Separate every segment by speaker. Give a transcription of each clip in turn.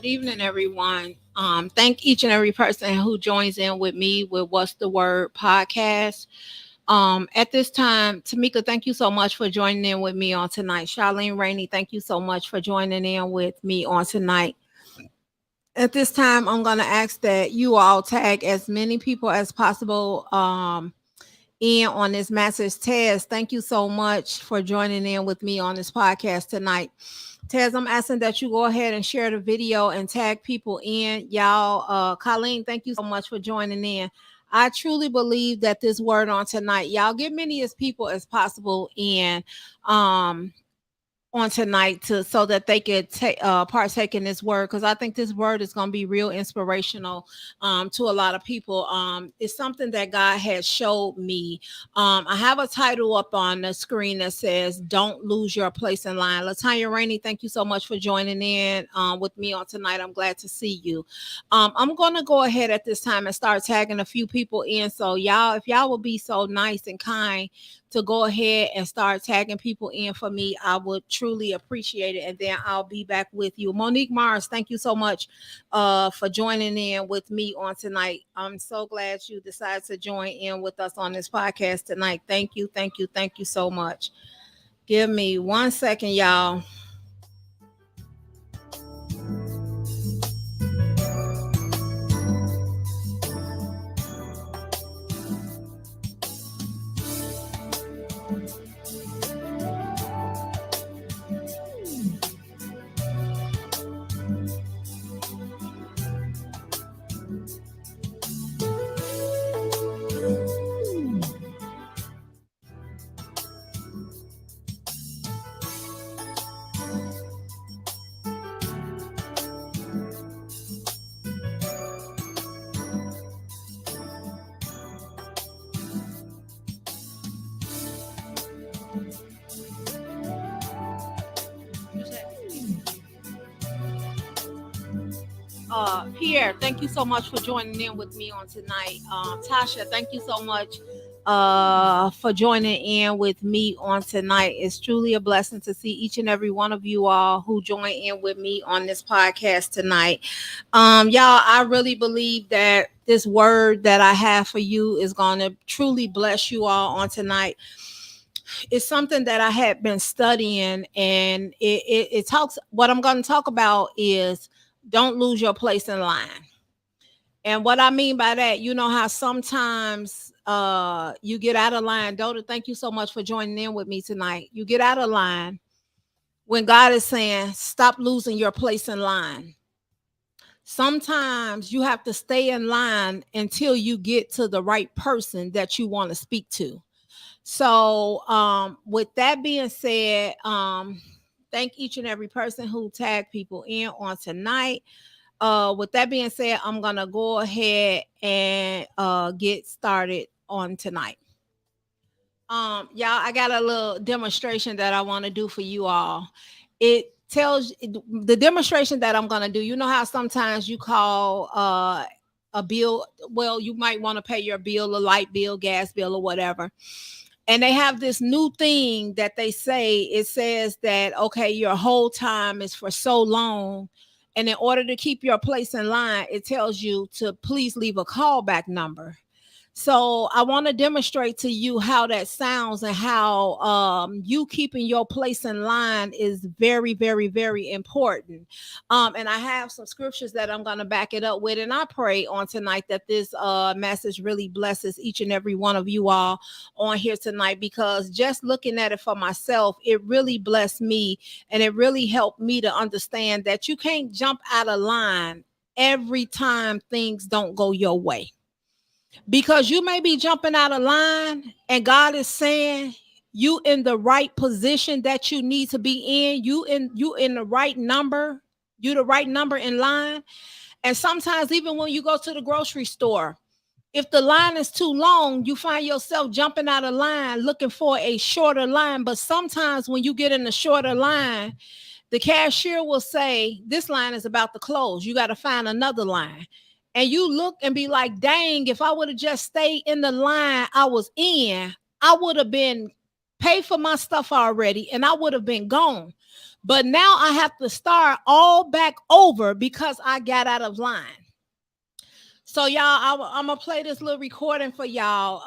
Speaker 1: Good evening, everyone. Thank each and every person who joins in with me with What's the Word podcast. At this time, Tamika, thank you so much for joining in with me on tonight. Charlene Rainey, thank you so much for joining in with me on tonight. At this time, I'm going to ask that you all tag as many people as possible in on this message. Tez, thank you so much for joining in with me on this podcast tonight. Tez, I'm asking that you go ahead and share the video and tag people in. Y'all, Colleen, thank you so much for joining in. I truly believe that this word on tonight, y'all get many as people as possible in. On tonight to so that they could partake in this word, because I think this word is going to be real inspirational to a lot of people. It's something that God has showed me. I have a title up on the screen that says "Don't Lose Your Place in Line." Latanya Rainey, thank you so much for joining in with me on tonight. I'm glad to see you. I'm going to go ahead at this time and start tagging a few people in, so y'all, if y'all will be so nice and kind to go ahead and start tagging people in for me, I would truly appreciate it. And then I'll be back with you. Monique Mars, thank you so much for joining in with me on tonight. I'm so glad you decided to join in with us on this podcast tonight. Thank you, thank you, thank you so much. Give me 1 second, y'all. Pierre, thank you so much for joining in with me on tonight. Tasha, thank you so much for joining in with me on tonight. It's truly a blessing to see each and every one of you all who join in with me on this podcast tonight. Y'all, I really believe that this word that I have for you is going to truly bless you all on tonight. It's something that I had been studying, and it talks. What I'm going to talk about is don't lose your place in line. And what I mean by that, you know how sometimes you get out of line. Dota, thank you so much for joining in with me tonight. You get out of line when God is saying, stop losing your place in line. Sometimes you have to stay in line until you get to the right person that you want to speak to. So, with that being said, thank each and every person who tagged people in on tonight. With that being said, I'm gonna go ahead and get started on tonight. Y'all, I got a little demonstration that I want to do for you all. It tells the demonstration that I'm gonna do. You know how sometimes you call a bill, well, you might want to pay your bill, a light bill, gas bill, or whatever. And they have this new thing that they say, it says that, okay, your whole time is for so long. And in order to keep your place in line, it tells you to please leave a callback number. So I want to demonstrate to you how that sounds and how you keeping your place in line is very, very, very important. And I have some scriptures that I'm going to back it up with. And I pray on tonight that this message really blesses each and every one of you all on here tonight, because just looking at it for myself, it really blessed me, and it really helped me to understand that you can't jump out of line every time things don't go your way, because you may be jumping out of line and God is saying you in the right position that you need to be in. You in the right number. You the right number in line. And sometimes even when you go to the grocery store, if the line is too long, you find yourself jumping out of line looking for a shorter line. But sometimes when you get in the shorter line, the cashier will say, this line is about to close. You got to find another line. And you look and be like, dang, if I would have just stayed in the line I was in, I would have been paid for my stuff already, and I would have been gone. But now I have to start all back over because I got out of line. So y'all, I'm gonna play this little recording for y'all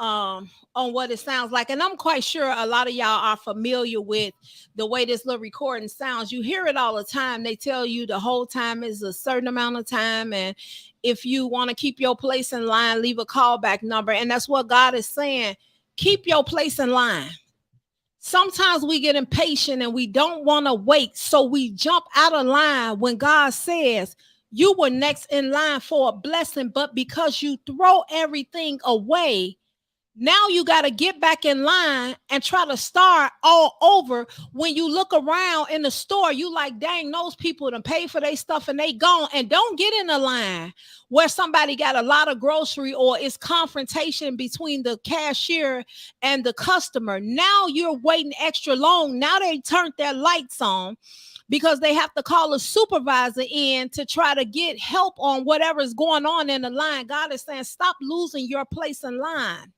Speaker 1: on what it sounds like, and I'm quite sure a lot of y'all are familiar with the way this little recording sounds. You hear it all the time. They tell you the whole time is a certain amount of time, and if you want to keep your place in line, leave a callback number, and that's what God is saying. Keep your place in line. Sometimes we get impatient and we don't want to wait, so we jump out of line when God says you were next in line for a blessing, but because you throw everything away, now you got to get back in line and try to start all over. When you look around in the store, you like, dang, those people done pay for their stuff and they gone. And don't get in a line where somebody got a lot of grocery or it's confrontation between the cashier and the customer. Now you're waiting extra long. Now they turned their lights on because they have to call a supervisor in to try to get help on whatever's going on in the line. God is saying, stop losing your place in line.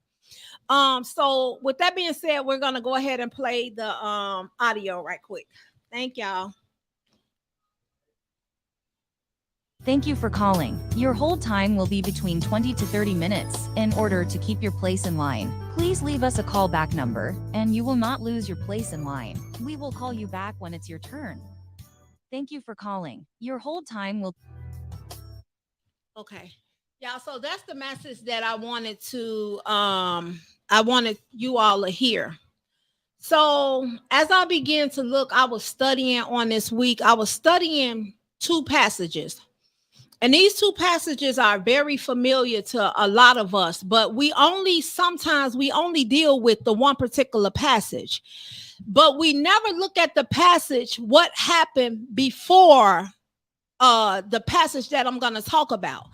Speaker 1: So with that being said, we're gonna go ahead and play the audio right quick. Thank y'all.
Speaker 2: Thank you for calling. Your hold time will be between 20 to 30 minutes. In order to keep your place in line, please leave us a callback number, and you will not lose your place in line. We will call you back when it's your turn. Thank you for calling. Your hold time will...
Speaker 1: Okay. Yeah, so that's the message that I wanted you all to hear. So as I began to look, I was studying on this week. I was studying two passages. And these two passages are very familiar to a lot of us, but sometimes we only deal with the one particular passage. But we never look at the passage, what happened before the passage that I'm going to talk about.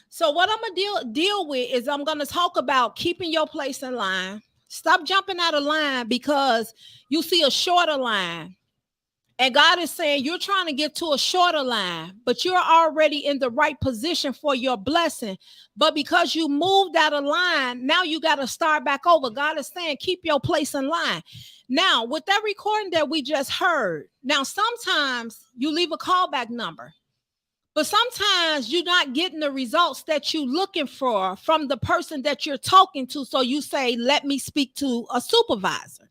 Speaker 1: So what I'm going to deal with is I'm going to talk about keeping your place in line. Stop jumping out of line because you see a shorter line. And God is saying you're trying to get to a shorter line, but you're already in the right position for your blessing. But because you moved out of line, now you got to start back over. God is saying keep your place in line. Now, with that recording that we just heard, now sometimes you leave a callback number. But sometimes you're not getting the results that you're looking for from the person that you're talking to. So you say, let me speak to a supervisor.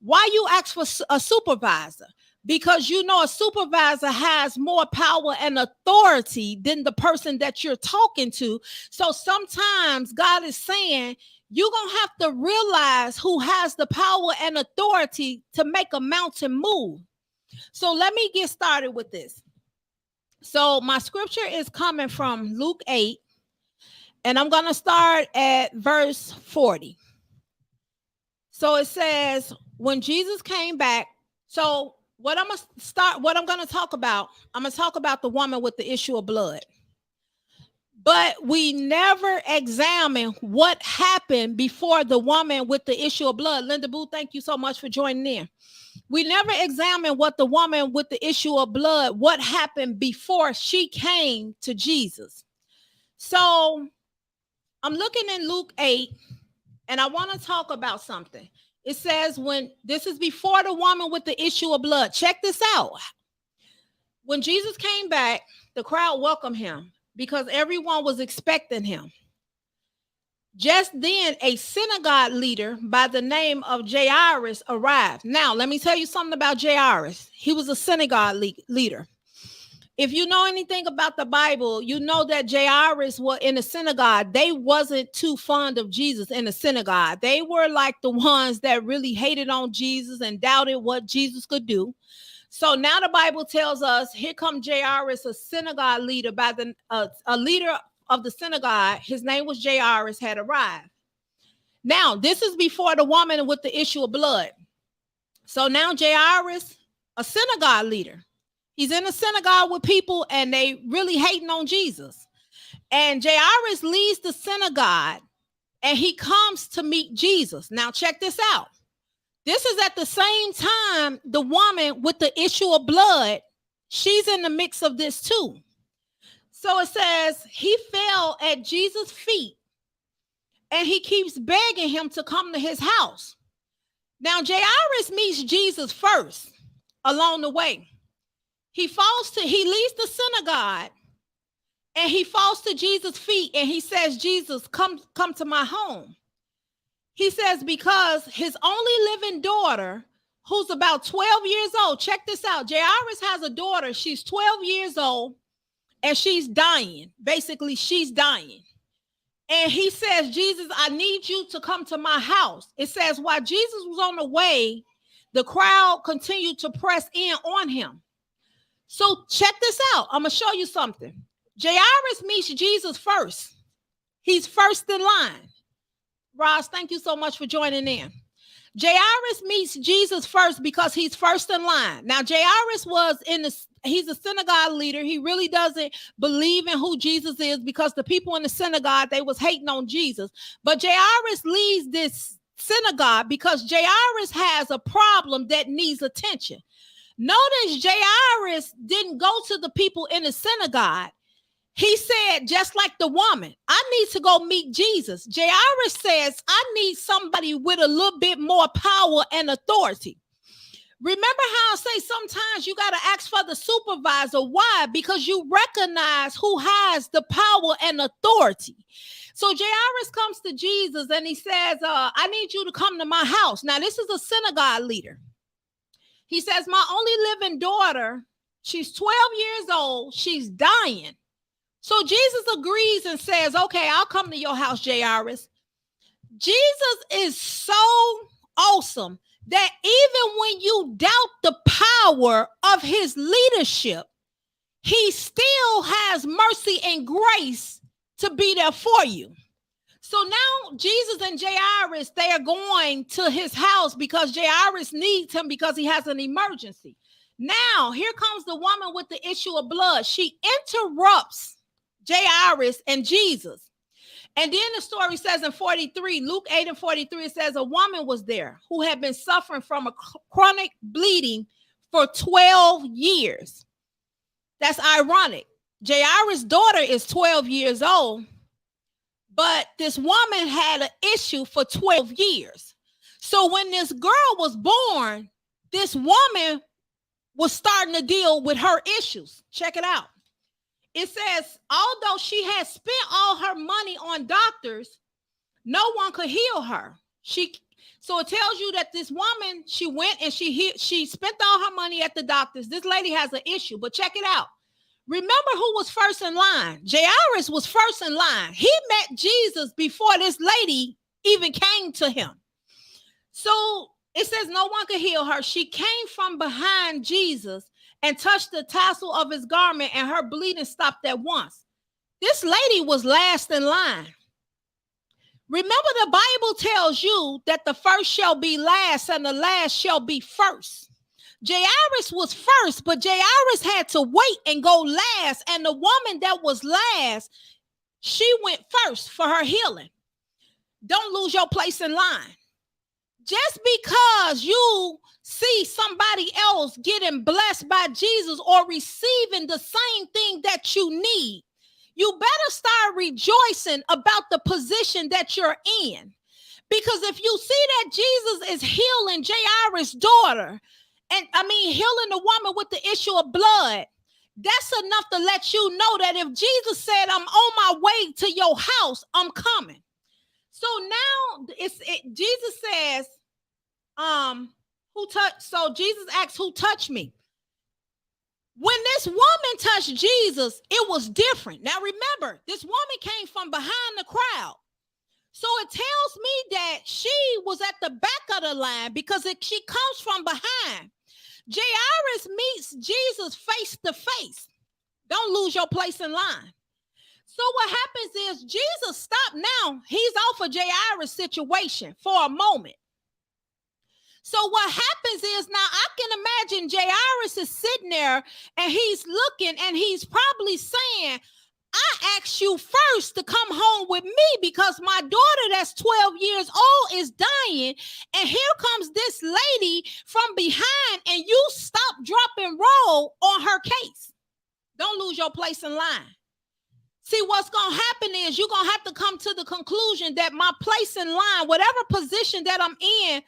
Speaker 1: Why you ask for a supervisor? Because you know a supervisor has more power and authority than the person that you're talking to. So sometimes God is saying, you're going to have to realize who has the power and authority to make a mountain move. So let me get started with this. So my scripture is coming from Luke 8, and I'm going to start at verse 40. So it says, when Jesus came back, so what I'm going to talk about, I'm going to talk about the woman with the issue of blood. But we never examine what happened before the woman with the issue of blood. Linda Boo, thank you so much for joining in. We never examine what the woman with the issue of blood, what happened before she came to Jesus. So I'm looking in Luke 8, and I want to talk about something. It says when this is before the woman with the issue of blood. Check this out. When Jesus came back, the crowd welcomed him because everyone was expecting him. Just then, a synagogue leader by the name of Jairus arrived. Now, let me tell you something about Jairus. He was a synagogue leader. If you know anything about the Bible, you know that Jairus was in a synagogue. They wasn't too fond of Jesus in the synagogue. They were like the ones that really hated on Jesus and doubted what Jesus could do. So now the Bible tells us, here comes Jairus, a synagogue leader by a leader of the synagogue. His name was Jairus, had arrived. Now, this is before the woman with the issue of blood. So now Jairus, a synagogue leader, he's in a synagogue with people and they really hating on Jesus. And Jairus leaves the synagogue and he comes to meet Jesus. Now, check this out. This is at the same time the woman with the issue of blood, she's in the mix of this too. So it says he fell at Jesus' feet and he keeps begging him to come to his house. Now, Jairus meets Jesus first along the way. He leaves the synagogue and he falls to Jesus' feet and he says, Jesus, come to my home. He says, because his only living daughter, who's about 12 years old, check this out. Jairus has a daughter. She's 12 years old and she's dying. Basically, she's dying. And he says, Jesus, I need you to come to my house. It says, while Jesus was on the way, the crowd continued to press in on him. So check this out. I'm going to show you something. Jairus meets Jesus first. He's first in line. Ross, thank you so much for joining in. Jairus meets Jesus first because he's first in line. Now, Jairus he's a synagogue leader. He really doesn't believe in who Jesus is because the people in the synagogue, they was hating on Jesus. But Jairus leads this synagogue because Jairus has a problem that needs attention. Notice Jairus didn't go to the people in the synagogue. He said, just like the woman, I need to go meet Jesus. Jairus says, I need somebody with a little bit more power and authority. Remember how I say sometimes you got to ask for the supervisor. Why? Because you recognize who has the power and authority. So Jairus comes to Jesus and he says, I need you to come to my house. Now, this is a synagogue leader. He says, my only living daughter, she's 12 years old. She's dying. So Jesus agrees and says, okay, I'll come to your house, Jairus. Jesus is so awesome that even when you doubt the power of his leadership, he still has mercy and grace to be there for you. So now Jesus and Jairus, they are going to his house because Jairus needs him because he has an emergency. Now, here comes the woman with the issue of blood. She interrupts Jairus and Jesus. And then the story says in 43, Luke 8 and 43, it says a woman was there who had been suffering from a chronic bleeding for 12 years. That's ironic. Jairus' daughter is 12 years old, but this woman had an issue for 12 years. So when this girl was born, this woman was starting to deal with her issues. Check it out. It says, although she had spent all her money on doctors, no one could heal her. So it tells you that this woman, she went and she spent all her money at the doctors. This lady has an issue, but check it out. Remember who was first in line? Jairus was first in line. He met Jesus before this lady even came to him. So it says no one could heal her. She came from behind Jesus and touched the tassel of his garment, and her bleeding stopped at once. This lady was last in line. Remember, the Bible tells you that the first shall be last and the last shall be first. Jairus was first, but Jairus had to wait and go last. And the woman that was last, she went first for her healing. Don't lose your place in line. Just because you see somebody else getting blessed by Jesus or receiving the same thing that you need, you better start rejoicing about the position that you're in. Because if you see that Jesus is healing Jairus' daughter, healing the woman with the issue of blood, that's enough to let you know that if Jesus said, I'm on my way to your house, I'm coming. So now Jesus says, so Jesus asks, who touched me? When this woman touched Jesus, it was different. Now remember, this woman came from behind the crowd. So it tells me that she was at the back of the line because she comes from behind. Jairus meets Jesus face to face. Don't lose your place in line. So what happens is Jesus stopped now. He's off of Jairus' situation for a moment. So what happens is now I can imagine Jairus is sitting there and he's looking and he's probably saying, I asked you first to come home with me because my daughter that's 12 years old is dying. And here comes this lady from behind and you stop, drop, and roll on her case. Don't lose your place in line. See, what's going to happen is you're going to have to come to the conclusion that my place in line, whatever position that I'm in,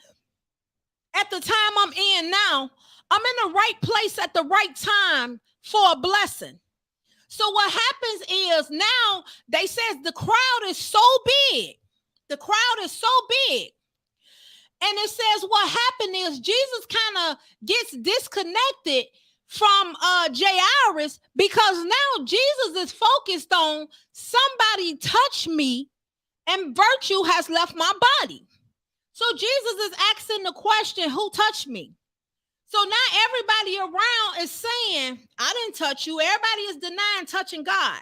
Speaker 1: at the time I'm in now, I'm in the right place at the right time for a blessing. So what happens is now they says the crowd is so big. The crowd is so big. And it says what happened is Jesus kind of gets disconnected from Jairus, because now Jesus is focused on somebody touched me and virtue has left my body. So Jesus is asking the question, who touched me? So now everybody around is saying, I didn't touch you. Everybody is denying touching God.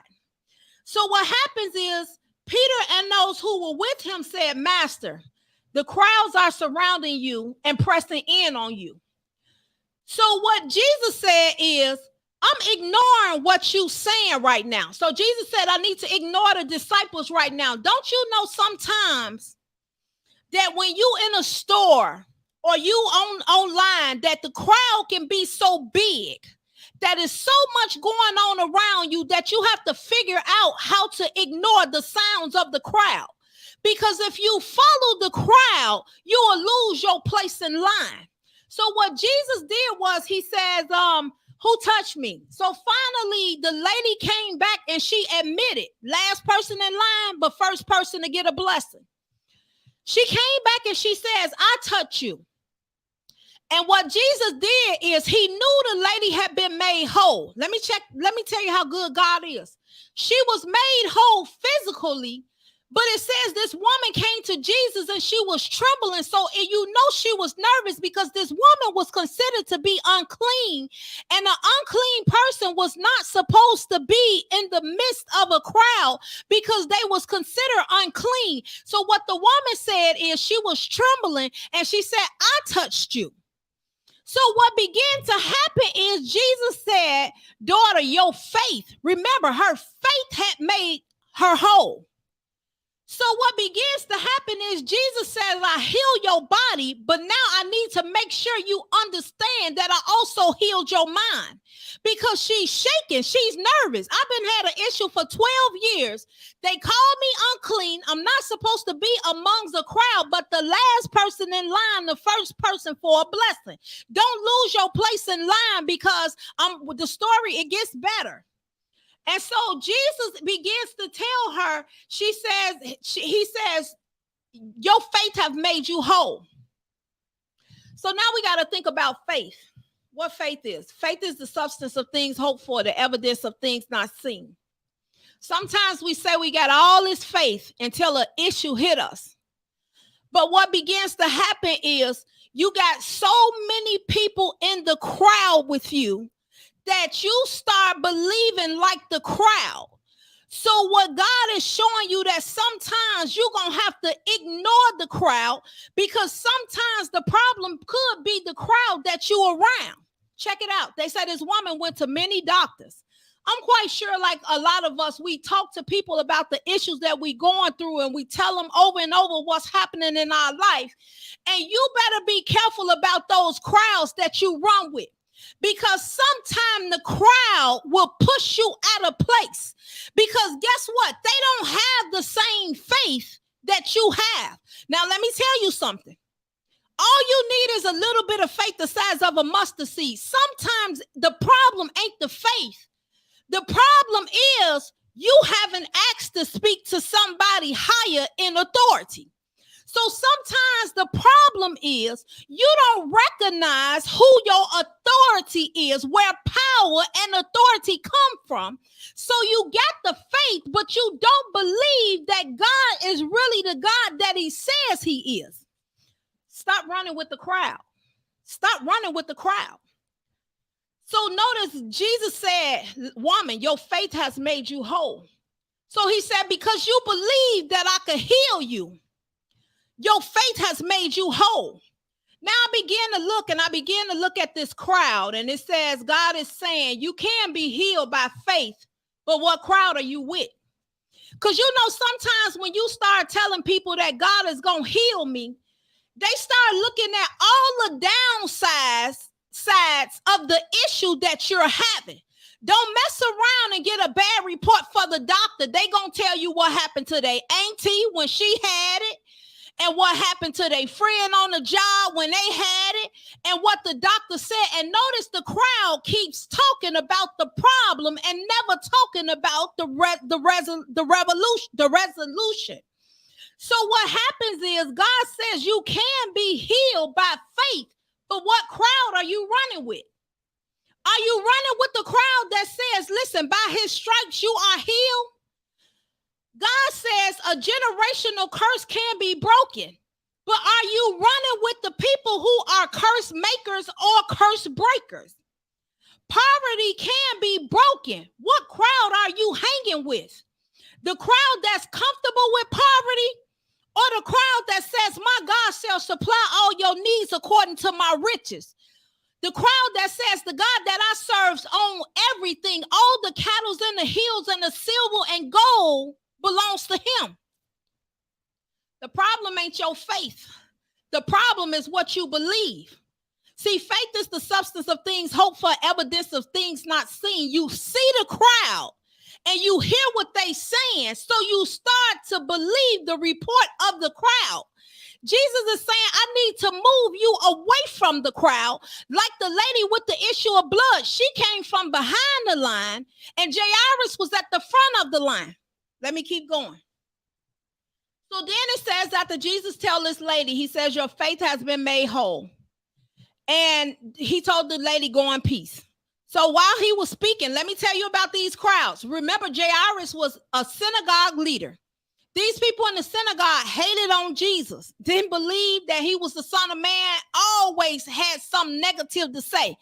Speaker 1: So what happens is Peter and those who were with him said, Master, the crowds are surrounding you and pressing in on you. So what Jesus said is, I'm ignoring what you're saying right now. So Jesus said, I need to ignore the disciples right now. Don't you know sometimes that when you in a store or you online, that the crowd can be so big, that is so much going on around you that you have to figure out how to ignore the sounds of the crowd. Because if you follow the crowd, you will lose your place in line. So what Jesus did was he says, who touched me? So finally, the lady came back and she admitted, last person in line, but first person to get a blessing. She came back and she says, I touch you. And what Jesus did is he knew the lady had been made whole. Let me tell you how good God is. She was made whole physically, but it says this woman came to Jesus and she was trembling. So you know she was nervous because this woman was considered to be unclean, and an unclean person was not supposed to be in the midst of a crowd because they was considered unclean. So what the woman said is she was trembling and she said, I touched you. So what began to happen is Jesus said, daughter, your faith, remember her faith had made her whole. So what begins to happen is Jesus says, I heal your body, but now I need to make sure you understand that I also healed your mind, because she's shaking. She's nervous. I've been had an issue for 12 years. They called me unclean. I'm not supposed to be amongst the crowd, but the last person in line, the first person for a blessing. Don't lose your place in line, because the story, it gets better. And so Jesus begins to tell her, he says, your faith have made you whole. So now we got to think about faith. What faith is? Faith is the substance of things hoped for, the evidence of things not seen. Sometimes we say we got all this faith until an issue hit us. But what begins to happen is you got so many people in the crowd with you that you start believing like the crowd. So what God is showing you, that sometimes you're going to have to ignore the crowd, because sometimes the problem could be the crowd that you're around. Check it out. They said this woman went to many doctors. I'm quite sure, like a lot of us, we talk to people about the issues that we going through, and we tell them over and over what's happening in our life. And you better be careful about those crowds that you run with, because sometimes the crowd will push you out of place. Because guess what? They don't have the same faith that you have. Now, let me tell you something. All you need is a little bit of faith the size of a mustard seed. Sometimes the problem ain't the faith. The problem is you haven't asked to speak to somebody higher in authority. So sometimes the problem is you don't recognize who your authority is, where power and authority come from. So you got the faith, but you don't believe that God is really the God that he says he is. Stop running with the crowd. Stop running with the crowd. So notice Jesus said, woman, your faith has made you whole. So he said, because you believe that I could heal you, your faith has made you whole. Now I begin to look at this crowd, and it says, God is saying you can be healed by faith, but what crowd are you with? Because you know, sometimes when you start telling people that God is going to heal me, they start looking at all the downsides of the issue that you're having. Don't mess around and get a bad report for the doctor. They going to tell you what happened to their auntie when she had it. and what happened to their friend on the job when they had it, and what the doctor said. And notice the crowd keeps talking about the problem and never talking about the resolution. So what happens is God says you can be healed by faith, but what crowd are you running with? Are you running with the crowd that says, listen, by his stripes you are healed? God says a generational curse can be broken, but are you running with the people who are curse makers or curse breakers? Poverty can be broken. What crowd are you hanging with? The crowd that's comfortable with poverty, or the crowd that says, my God shall supply all your needs according to my riches? The crowd that says, the God that I serve owns everything, all the cattle in the hills and the silver and gold belongs to him. The problem ain't your faith. The problem is what you believe. See, faith is the substance of things hoped for, evidence of things not seen. You see the crowd and you hear what they saying, so you start to believe the report of the crowd. Jesus is saying, I need to move you away from the crowd. Like the lady with the issue of blood, she came from behind the line, and Jairus was at the front of the line. Let me keep going. So then it says, after Jesus tells this lady, he says, your faith has been made whole. And he told the lady, go in peace. So while he was speaking, let me tell you about these crowds. Remember, Jairus was a synagogue leader. These people in the synagogue hated on Jesus, didn't believe that he was the Son of Man, always had some negative to say.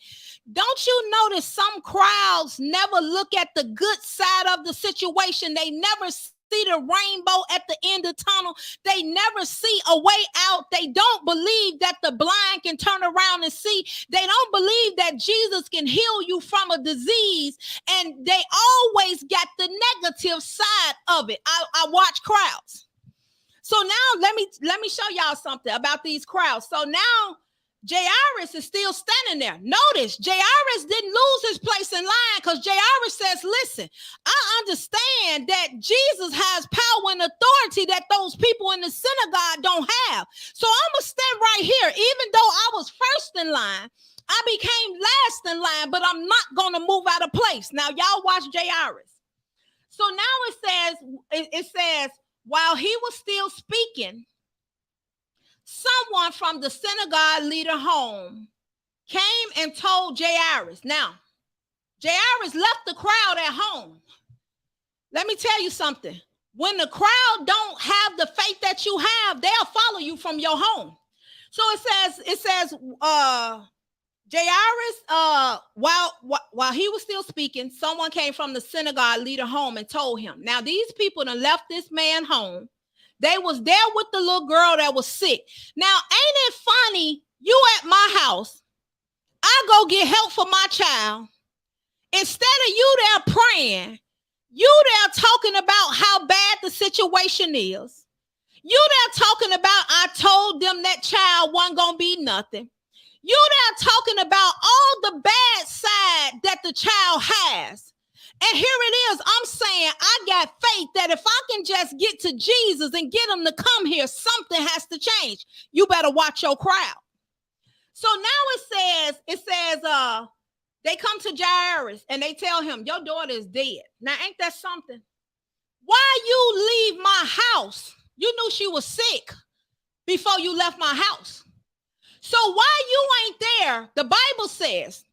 Speaker 1: Don't you notice some crowds never look at the good side of the situation? They never see the rainbow at the end of the tunnel. They never see a way out. They don't believe that the blind can turn around and see. They don't believe that Jesus can heal you from a disease. And they always got the negative side of it. I watch crowds. So now let me show y'all something about these crowds. So now Jairus is still standing there. Notice Jairus didn't lose his place in line, because Jairus says, listen, I understand that Jesus has power and authority that those people in the synagogue don't have. So I'm going to stand right here. Even though I was first in line, I became last in line, but I'm not going to move out of place. Now y'all watch Jairus. So now it says, while he was still speaking, someone from the synagogue leader home came and told Jairus. Now, Jairus left the crowd at home. Let me tell you something. When the crowd don't have the faith that you have, they'll follow you from your home. So it says, Jairus, while he was still speaking, someone came from the synagogue leader home and told him. Now, these people done left this man home. They was there with the little girl that was sick. Now, ain't it funny? You at my house, I go get help for my child. Instead of you there praying, you there talking about how bad the situation is. You there talking about, I told them that child wasn't going to be nothing. You there talking about all the bad side that the child has. And here it is. I'm saying I got faith that if I can just get to Jesus and get him to come here, something has to change. You better watch your crowd. So now it says, they come to Jairus and they tell him, your daughter is dead. Now, ain't that something? Why you leave my house? You knew she was sick before you left my house. So why you ain't there? The Bible says,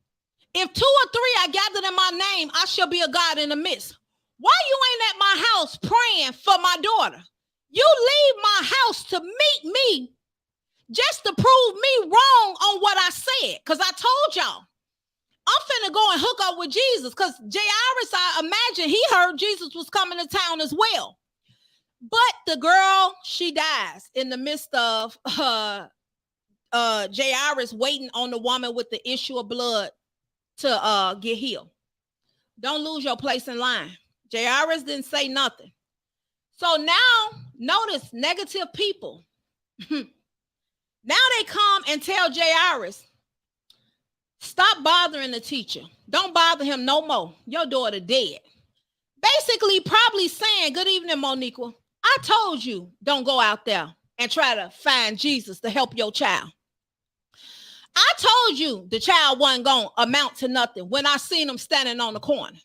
Speaker 1: if 2 or 3 are gathered in my name, I shall be a God in the midst. Why you ain't at my house praying for my daughter? You leave my house to meet me just to prove me wrong on what I said. Because I told y'all, I'm finna go and hook up with Jesus. Because Jairus, I imagine he heard Jesus was coming to town as well. But the girl, she dies in the midst of Jairus waiting on the woman with the issue of blood to get healed. Don't lose your place in line. Jairus didn't say nothing. So now notice negative people. Now they come and tell Jairus, stop bothering the teacher. Don't bother him no more. Your daughter dead. Basically, probably saying, good evening, Moniqua. I told you don't go out there and try to find Jesus to help your child. I told you the child wasn't going to amount to nothing when I seen him standing on the corner.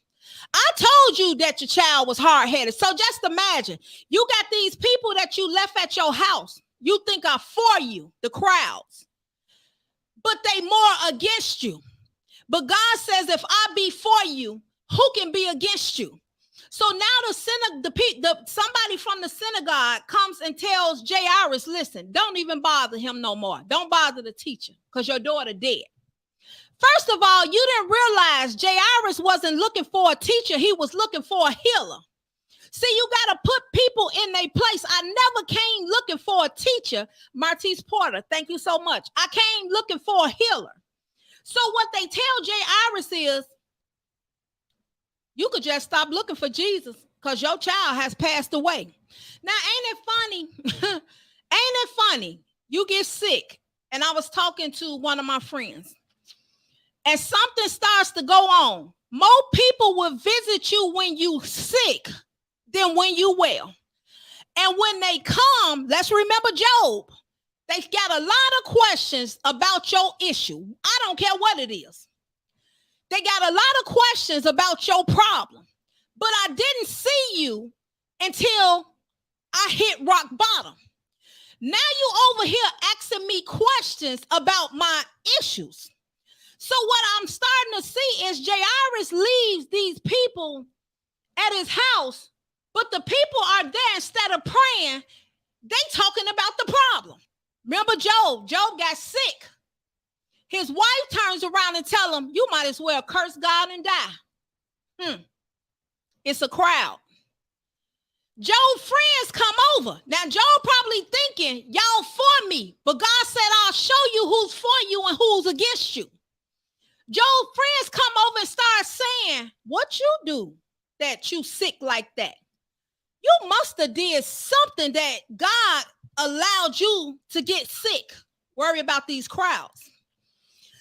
Speaker 1: I told you that your child was hard-headed. So just imagine, you got these people that you left at your house, you think are for you, the crowds, but they more against you. But God says, if I be for you, who can be against you? So now somebody from the synagogue comes and tells Jairus, listen, don't even bother him no more. Don't bother the teacher because your daughter dead. First of all, you didn't realize Jairus wasn't looking for a teacher. He was looking for a healer. See, you got to put people in their place. I never came looking for a teacher, Martise Porter. Thank you so much. I came looking for a healer. So what they tell Jairus is, you could just stop looking for Jesus because your child has passed away. Now, ain't it funny? Ain't it funny? You get sick. And I was talking to one of my friends. And something starts to go on. More people will visit you when you sick than when you well. And when they come, let's remember Job. They got a lot of questions about your issue. I don't care what it is. They got a lot of questions about your problem, but I didn't see you until I hit rock bottom. Now you over here asking me questions about my issues. So what I'm starting to see is Jairus leaves these people at his house, but the people are there instead of praying. They talking about the problem. Remember Job? Job got sick. His wife turns around and tells him, you might as well curse God and die. It's a crowd. Job's friends come over. Now, Job probably thinking, y'all for me. But God said, I'll show you who's for you and who's against you. Job's friends come over and start saying, what you do that you sick like that? You must have did something that God allowed you to get sick. Worry about these crowds.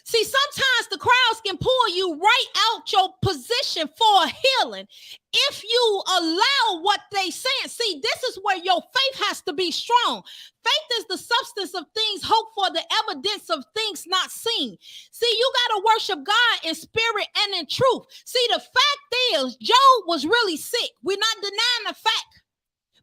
Speaker 1: See, sometimes the crowds can pull you right out your position for healing if you allow what they say. See, this is where your faith has to be strong. Faith is the substance of things hoped for, the evidence of things not seen. See, you got to worship God in spirit and in truth. See, the fact is, Job was really sick. We're not denying the fact.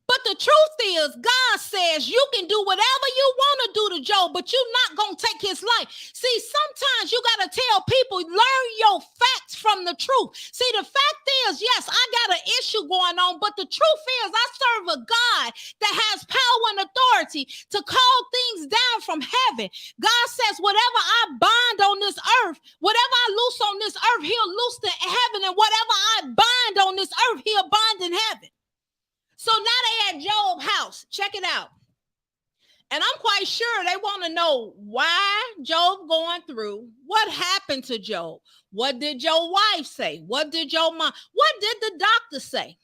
Speaker 1: But the truth is, God says you can do whatever you want to do to Job, but you're not going to take his life. See, sometimes you got to tell people, learn your facts from the truth. See, the fact is, yes, I got an issue going on, but the truth is I serve a God that has power and authority to call things down from heaven. God says, whatever I bind on this earth, whatever I loose on this earth, he'll loose in heaven, and whatever I bind on this earth, he'll bind in heaven. So now they at Job's house. Check it out. And I'm quite sure they want to know why Job going through. What happened to Job? What did your wife say? What did your mom? What did the doctor say?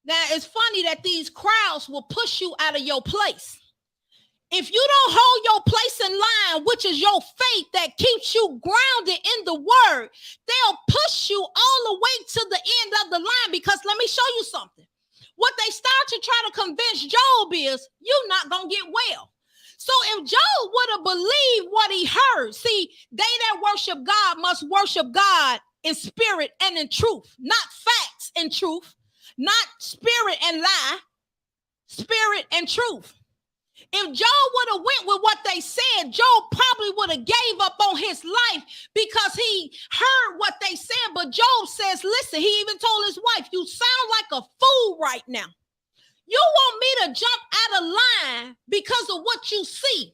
Speaker 1: Now, it's funny that these crowds will push you out of your place. If you don't hold your place in line, which is your faith that keeps you grounded in the word, they'll push you all the way to the end of the line. Because let me show you something. What they start to try to convince Job is, you're not going to get well. So if Job would have believed what he heard, see, they that worship God must worship God in spirit and in truth, not facts and truth, not spirit and lie, spirit and truth. If Job would have went with what they said, Job probably would have gave up on his life because he heard what they said. But Job says, listen, he even told his wife, you sound like a fool right now. You want me to jump out of line because of what you see.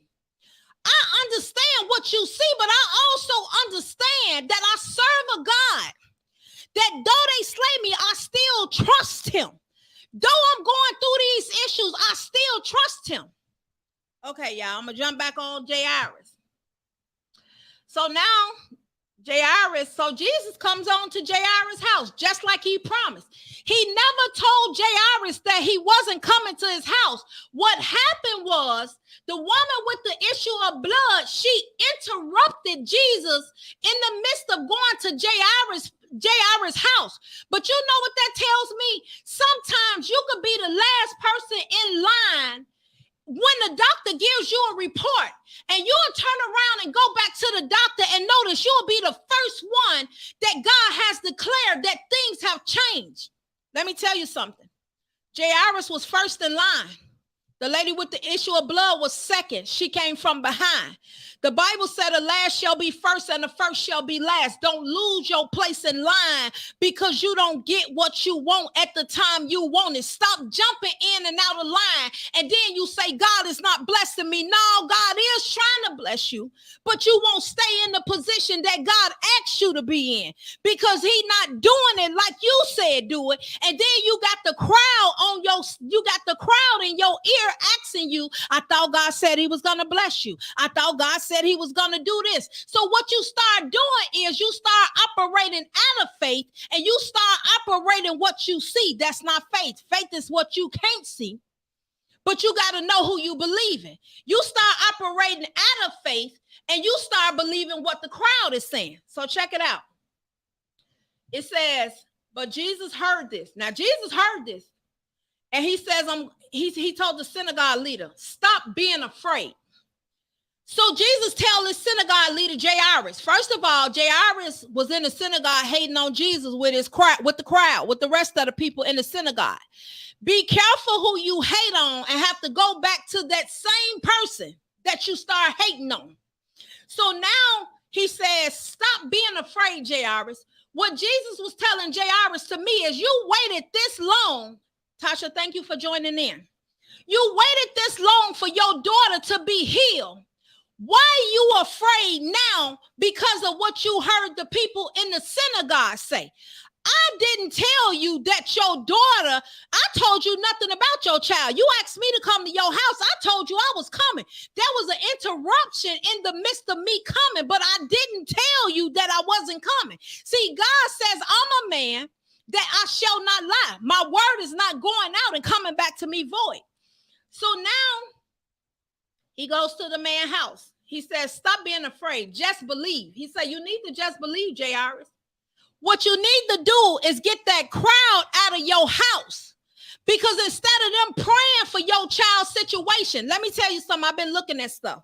Speaker 1: I understand what you see, but I also understand that I serve a God that though they slay me, I still trust him. Though I'm going through these issues, I still trust him. Okay, y'all, I'm going to jump back on Jairus. So now, so Jesus comes on to Jairus' house, just like he promised. He never told Jairus that he wasn't coming to his house. What happened was, the woman with the issue of blood, she interrupted Jesus in the midst of going to Jairus' house. But you know what that tells me? Sometimes you could be the last person in line when the doctor gives you a report and you'll turn around and go back to the doctor and notice you'll be the first one that God has declared that things have changed. Let me tell you something. Jairus was first in line. The lady with the issue of blood was second. She came from behind. The Bible said the last shall be first and the first shall be last. Don't lose your place in line because you don't get what you want at the time you want it. Stop jumping in and out of line. And then you say, God is not blessing me. No, God is trying to bless you, but you won't stay in the position that God asked you to be in because he's not doing it like you said do it. And then you got the crowd in your ear asking you, I thought God said he was going to bless you. I thought God said he was going to do this. So what you start doing is you start operating out of faith and you start operating what you see. That's not faith. Faith is what you can't see, but you got to know who you believe in. You start operating out of faith and you start believing what the crowd is saying. So check it out. It says, but Jesus heard this. Now Jesus heard this. And he says, he told the synagogue leader, stop being afraid. So Jesus tells his synagogue leader, Jairus. First of all, Jairus was in the synagogue hating on Jesus with the crowd, with the rest of the people in the synagogue. Be careful who you hate on and have to go back to that same person that you start hating on. So now he says, stop being afraid, Jairus. What Jesus was telling Jairus to me is you waited this long. Tasha, thank you for joining in. You waited this long for your daughter to be healed. Why are you afraid now because of what you heard the people in the synagogue say? I didn't tell you that your daughter, I told you nothing about your child. You asked me to come to your house. I told you I was coming. There was an interruption in the midst of me coming, but I didn't tell you that I wasn't coming. See, God says, I'm a man that I shall not lie. My word is not going out and coming back to me void. So now he goes to the man's house. He says, stop being afraid. Just believe. He said, you need to just believe, Jairus. What you need to do is get that crowd out of your house. Because instead of them praying for your child's situation, let me tell you something. I've been looking at stuff.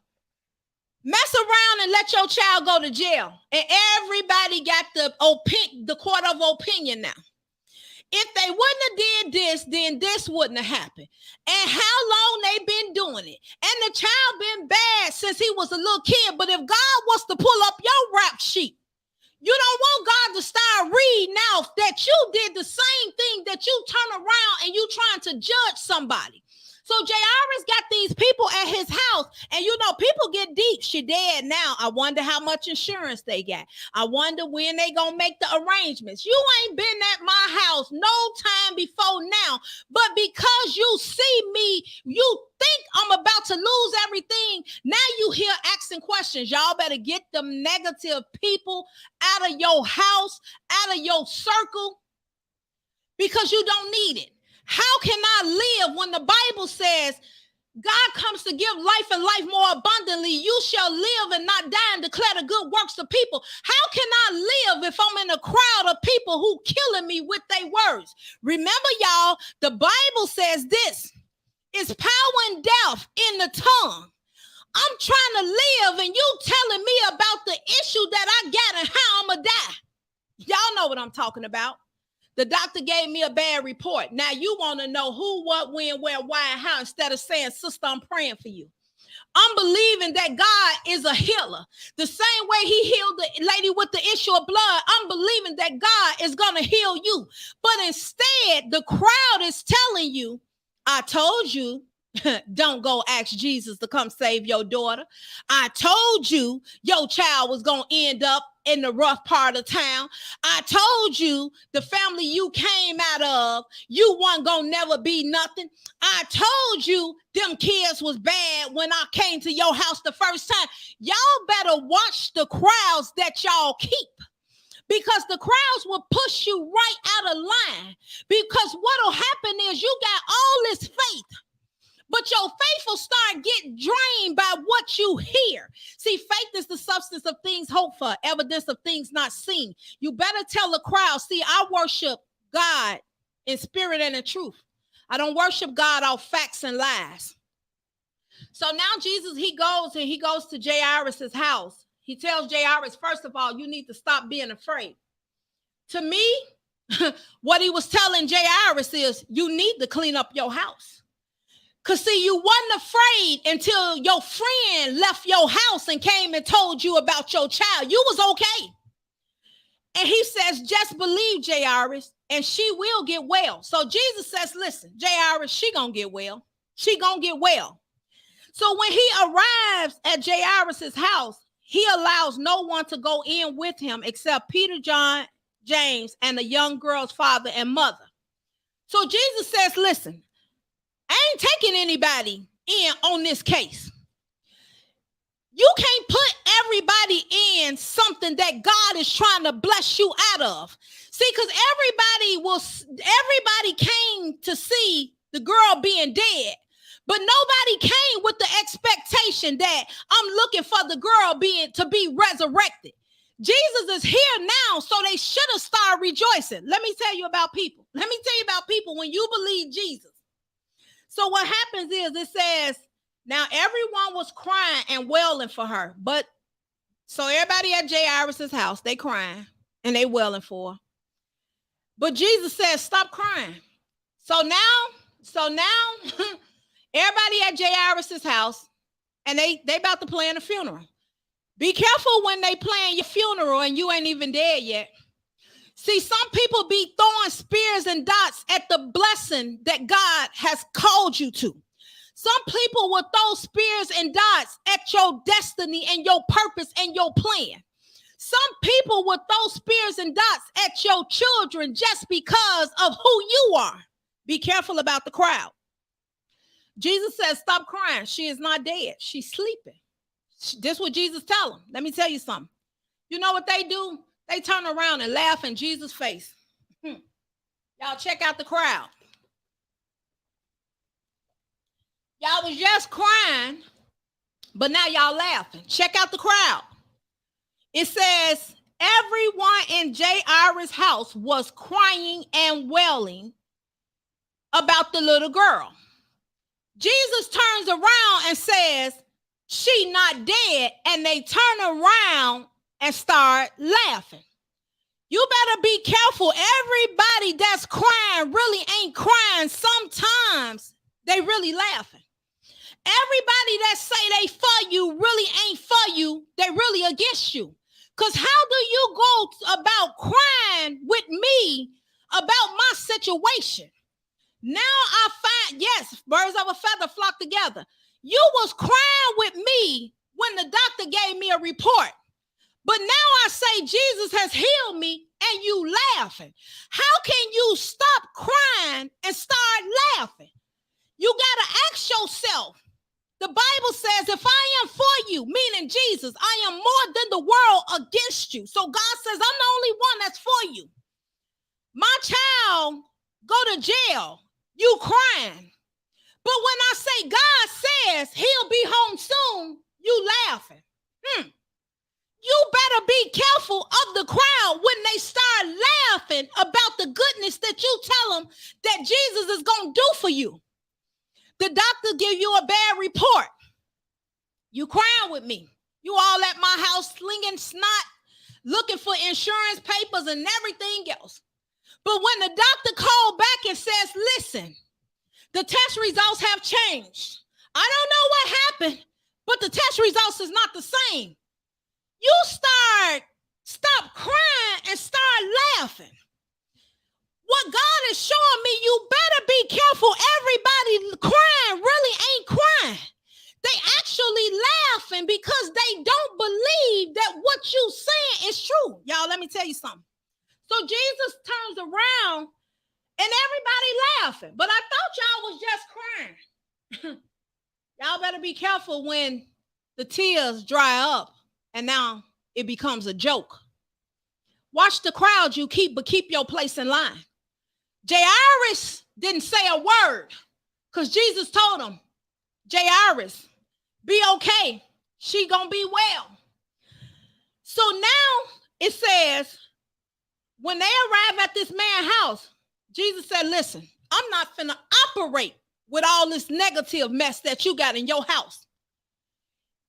Speaker 1: Mess around and let your child go to jail. And everybody got the court of opinion now. If they wouldn't have did this, then this wouldn't have happened. And how long they been doing it. And the child been bad since he was a little kid. But if God wants to pull up your rap sheet, you don't want God to start reading out that you did the same thing, that you turn around and you trying to judge somebody. So Jairus got these people at his house, and you know, people get deep. She dead now. I wonder how much insurance they got. I wonder when they gonna make the arrangements. You ain't been at my house no time before now, but because you see me, you think I'm about to lose everything. Now you here asking questions. Y'all better get them negative people out of your house, out of your circle, because you don't need it. How can I live when the Bible says God comes to give life and life more abundantly? You shall live and not die and declare the good works of people. How can I live if I'm in a crowd of people who killing me with their words? Remember, y'all, the Bible says this is power and death in the tongue. I'm trying to live and you telling me about the issue that I got and how I'm gonna die. Y'all know what I'm talking about. The doctor gave me a bad report. Now you want to know who, what, when, where, why, and how, instead of saying, sister, I'm praying for you. I'm believing that God is a healer. The same way he healed the lady with the issue of blood, I'm believing that God is going to heal you. But instead, the crowd is telling you, I told you, don't go ask Jesus to come save your daughter. I told you your child was going to end up in the rough part of town. I told you the family you came out of, you weren't going to never be nothing. I told you them kids was bad when I came to your house the first time. Y'all better watch the crowds that y'all keep, because the crowds will push you right out of line. Because what'll happen is you got all this faith, but your faith will start getting drained by what you hear. See, faith is the substance of things hoped for, evidence of things not seen. You better tell the crowd, see, I worship God in spirit and in truth. I don't worship God off facts and lies. So now Jesus, he goes to Jairus's house. He tells Jairus, first of all, you need to stop being afraid. To me, what he was telling Jairus is, you need to clean up your house. Because see, you wasn't afraid until your friend left your house and came and told you about your child. You was okay. And he says, just believe, Jairus, and she will get well. So Jesus says, listen, Jairus, she gonna get well. She gonna get well. So when he arrives at Jairus's house, he allows no one to go in with him except Peter, John, James, and the young girl's father and mother. So Jesus says, listen, I ain't taking anybody in on this case. You can't put everybody in something that God is trying to bless you out of. See, because everybody came to see the girl being dead, but nobody came with the expectation that I'm looking for the girl to be resurrected. Jesus is here now, so they should have started rejoicing. Let me tell you about people. Let me tell you about people when you believe Jesus. So what happens is it says, now everyone was crying and wailing for her. But so everybody at Jairus' house, they crying and they wailing for her. But Jesus says, stop crying. So now everybody at Jairus' house, and they about to plan a funeral. Be careful when they plan your funeral and you ain't even dead yet. See, some people be throwing spears and dots at the blessing that God has called you to. Some people will throw spears and dots at your destiny and your purpose and your plan. Some people will throw spears and dots at your children just because of who you are. Be careful about the crowd. Jesus says, stop crying. She is not dead. She's sleeping. This is what Jesus tell them. Let me tell you something. You know what they do? They turn around and laugh in Jesus' face. Y'all check out the crowd. Y'all was just crying, but now y'all laughing. Check out the crowd. It says, everyone in Jairus' house was crying and wailing about the little girl. Jesus turns around and says, she not dead, and they turn around and start laughing. You better be careful. Everybody that's crying really ain't crying. Sometimes they really laughing. Everybody that say they for you really ain't for you. They really against you. Because how do you go about crying with me about my situation? Now I find, yes, birds of a feather flock together. You was crying with me when the doctor gave me a report. But now I say Jesus has healed me and you laughing. How can you stop crying and start laughing? You got to ask yourself. The Bible says, if I am for you, meaning Jesus, I am more than the world against you. So God says, I'm the only one that's for you. My child go to jail, you crying. But when I say God says he'll be home soon, you laughing. You better be careful of the crowd when they start laughing about the goodness that you tell them that Jesus is going to do for you. The doctor give you a bad report. You crying with me. You all at my house slinging snot, looking for insurance papers and everything else. But when the doctor called back and says, listen, the test results have changed. I don't know what happened, but the test results is not the same. You stop crying and start laughing. What God is showing me, you better be careful. Everybody crying really ain't crying. They actually laughing because they don't believe that what you saying is true. Y'all, let me tell you something. So Jesus turns around and everybody laughing. But I thought y'all was just crying. Y'all better be careful when the tears dry up and now it becomes a joke. Watch the crowd you keep, but keep your place in line. Jairus didn't say a word because Jesus told him, Jairus, be okay. She gonna be well. So now it says, when they arrive at this man's house, Jesus said, listen, I'm not finna operate with all this negative mess that you got in your house.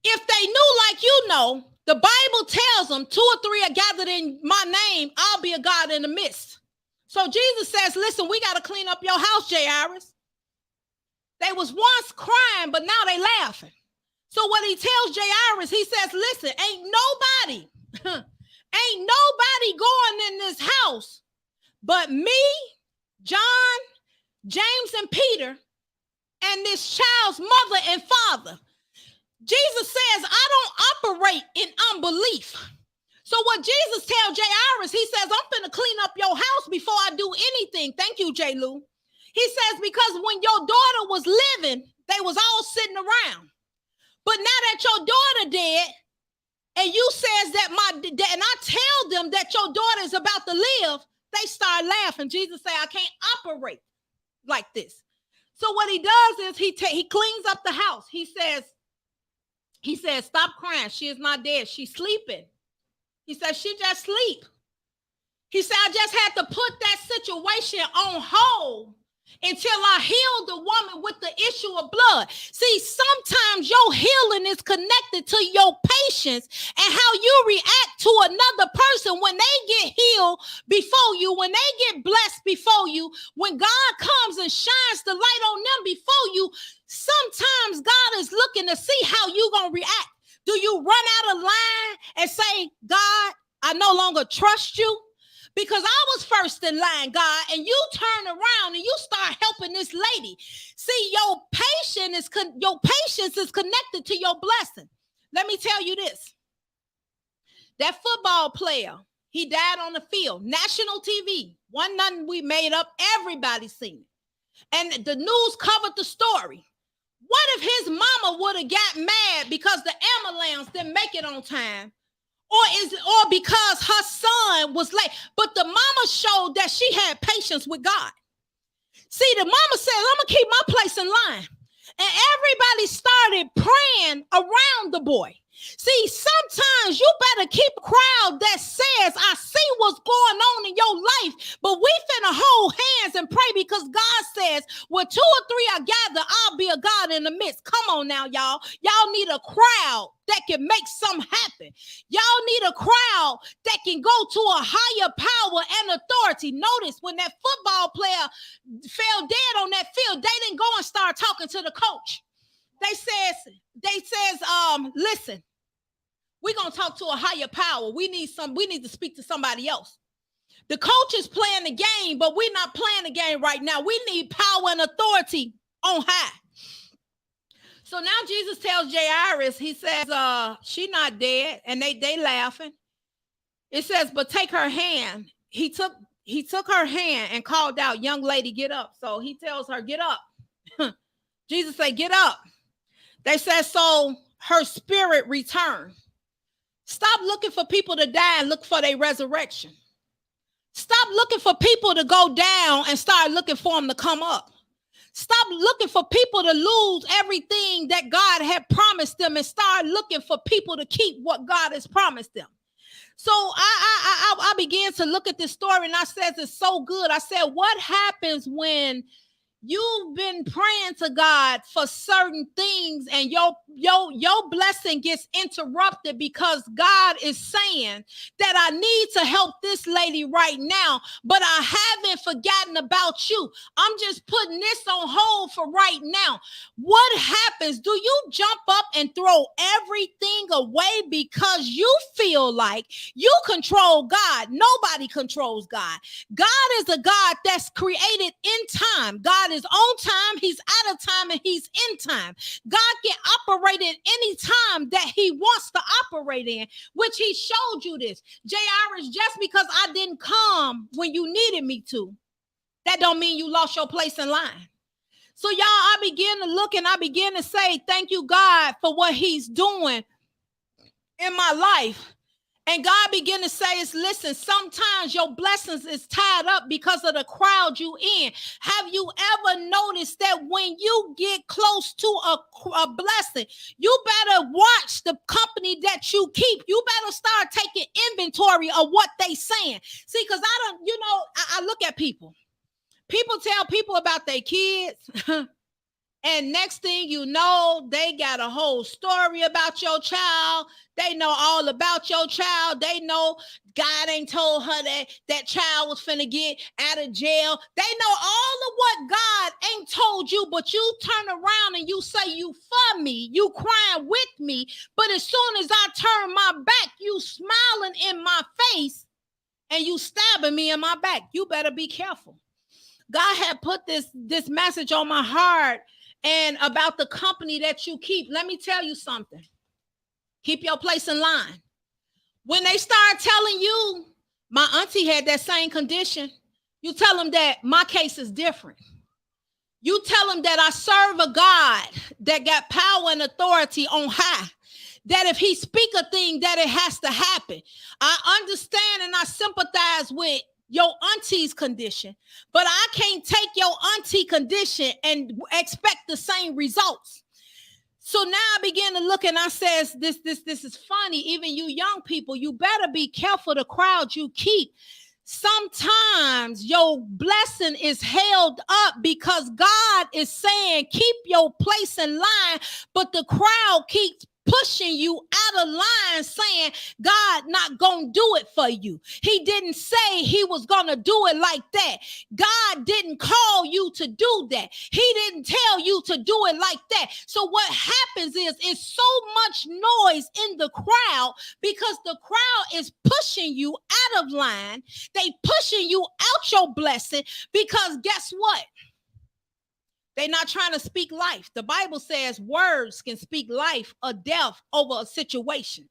Speaker 1: If they knew like you know, the Bible tells them 2 or 3 are gathered in my name, I'll be a God in the midst. So Jesus says, listen, we got to clean up your house, Jairus. They was once crying, but now they laughing. So what he tells Jairus, he says, listen, ain't nobody going in this house but me, John, James, and Peter, and this child's mother and father. Jesus says, I don't operate in unbelief. So what Jesus tells Jairus, he says, I'm finna clean up your house before I do anything. Thank you, J. Lou. He says, because when your daughter was living, they was all sitting around. But now that your daughter dead, and you says that and I tell them that your daughter is about to live, they start laughing. Jesus say, I can't operate like this. So what he does is he cleans up the house. He says, stop crying. She is not dead. She's sleeping. He says, she just sleep. He said, I just had to put that situation on hold until I healed the woman with the issue of blood. See, sometimes your healing is connected to your patience and how you react to another person when they get healed before you, when they get blessed before you, when God comes and shines the light on them before you. Sometimes God is looking to see how you gonna react. Do you run out of line and say, God, I no longer trust you? Because I was first in line, God, and you turn around and you start helping this lady. See, your patience is connected to your blessing. Let me tell you this. That football player, he died on the field, national TV. One nothing we made up, everybody seen it. And the news covered the story. What if his mama would have got mad because the ambulance didn't make it on time? Or because her son was late? But the mama showed that she had patience with God. See, the mama said, I'm going to keep my place in line. And everybody started praying around the boy. See, sometimes you better keep a crowd that says, I see what's going on in your life, but we finna hold hands and pray because God says, where 2 or 3 are gathered, I'll be a God in the midst. Come on now, y'all. Y'all need a crowd that can make something happen. Y'all need a crowd that can go to a higher power and authority. Notice when that football player fell dead on that field, they didn't go and start talking to the coach. They says, listen, we're going to talk to a higher power. We need to speak to somebody else. The coach is playing the game, but we're not playing the game right now. We need power and authority on high. So now Jesus tells Jairus, he says, she not dead. And they laughing. It says, but take her hand. He took her hand and called out, young lady, get up. So he tells her, get up. Jesus said, get up. They said, so her spirit returned. Stop looking for people to die and look for their resurrection. Stop looking for people to go down and start looking for them to come up. Stop looking for people to lose everything that God had promised them and start looking for people to keep what God has promised them. So I began to look at this story and I said, it's so good. I said, what happens when you've been praying to God for certain things and your blessing gets interrupted because God is saying that I need to help this lady right now, but I haven't forgotten about you. I'm just putting this on hold for right now. What happens? Do you jump up and throw everything away because you feel like you control God? Nobody controls God. God is a God that's created in time. God is on time, he's out of time, and he's in time. God can operate in any time that he wants to operate in, which he showed you this. Jairus, just because I didn't come when you needed me to, that don't mean you lost your place in line. So y'all, I begin to look and I begin to say, thank you, God, for what he's doing in my life. And God began to say, listen, sometimes your blessings is tied up because of the crowd you in. Have you ever noticed that when you get close to a blessing, you better watch the company that you keep. You better start taking inventory of what they saying. See, because I look at people. People tell people about their kids. And next thing you know, they got a whole story about your child. They know all about your child. They know God ain't told her that that child was finna get out of jail. They know all of what God ain't told you, but you turn around and you say you for me, you crying with me. But as soon as I turn my back, you smiling in my face and you stabbing me in my back. You better be careful. God had put this message on my heart and about the company that you keep. Let me tell you something. Keep your place in line. When they start telling you, my auntie had that same condition, you tell them that my case is different. You tell them that I serve a God that got power and authority on high. That if he speak a thing, that it has to happen. I understand and I sympathize with your auntie's condition, but I can't take your auntie condition and expect the same results. So now I begin to look and I says, this is funny. Even you young people, you better be careful the crowd you keep. Sometimes your blessing is held up because God is saying, keep your place in line, but the crowd keeps pushing you out of line, saying God not gonna do it for you. He didn't say he was gonna do it like that. God didn't call you to do that. He didn't tell you to do it like that. So what happens is it's so much noise in the crowd because the crowd is pushing you out of line. They pushing you out your blessing because guess what? They're not trying to speak life. The Bible says words can speak life or death over a situation.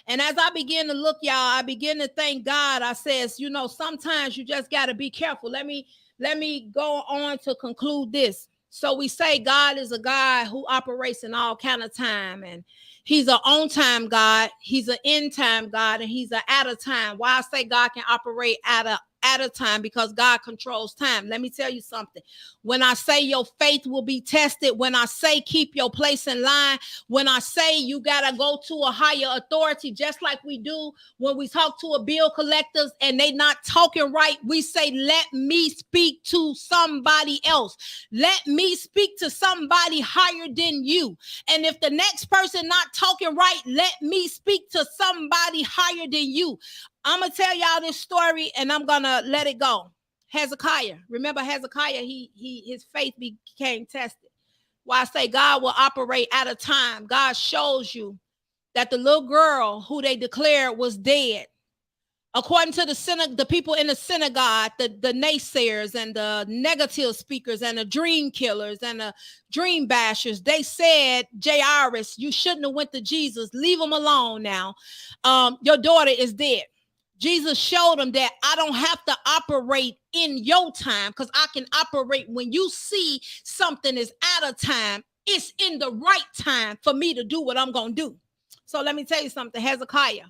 Speaker 1: And as I begin to look, y'all, I begin to thank God. I says, you know, sometimes you just got to be careful. Let me go on to conclude this. So we say God is a God who operates in all kind of time, and he's an on time God, he's an end time God, and he's an at a time. Why I say God can operate at a time? Because God controls time. Let me tell you something. When I say your faith will be tested, when I say keep your place in line, when I say you got to go to a higher authority, just like we do when we talk to a bill collectors and they not talking right, we say, let me speak to somebody else. Let me speak to somebody higher than you. And if the next person not talking right, let me speak to somebody higher than you. I'm going to tell y'all this story and I'm going to let it go. Hezekiah. Remember Hezekiah, his faith became tested. Why I say God will operate at a time. God shows you that the little girl who they declared was dead, according to the people in the synagogue, the naysayers and the negative speakers and the dream killers and the dream bashers, they said, Jairus, you shouldn't have went to Jesus. Leave him alone now. Your daughter is dead. Jesus showed them that I don't have to operate in your time because I can operate when you see something is out of time. It's in the right time for me to do what I'm going to do. So let me tell you something. Hezekiah,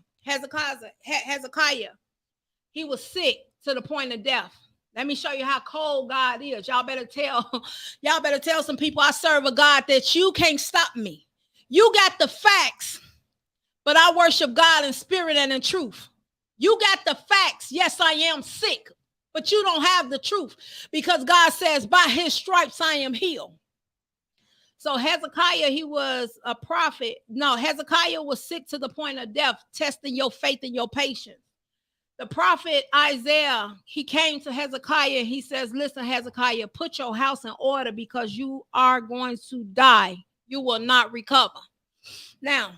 Speaker 1: he was sick to the point of death. Let me show you how cold God is. Y'all better tell some people I serve a God that you can't stop me. You got the facts, but I worship God in spirit and in truth. You got the facts. Yes, I am sick, but you don't have the truth because God says by his stripes I am healed. So Hezekiah, he was a prophet. No, Hezekiah was sick to the point of death, testing your faith and your patience. The prophet Isaiah, he came to Hezekiah and he says, listen, Hezekiah, put your house in order because you are going to die. You will not recover. Now,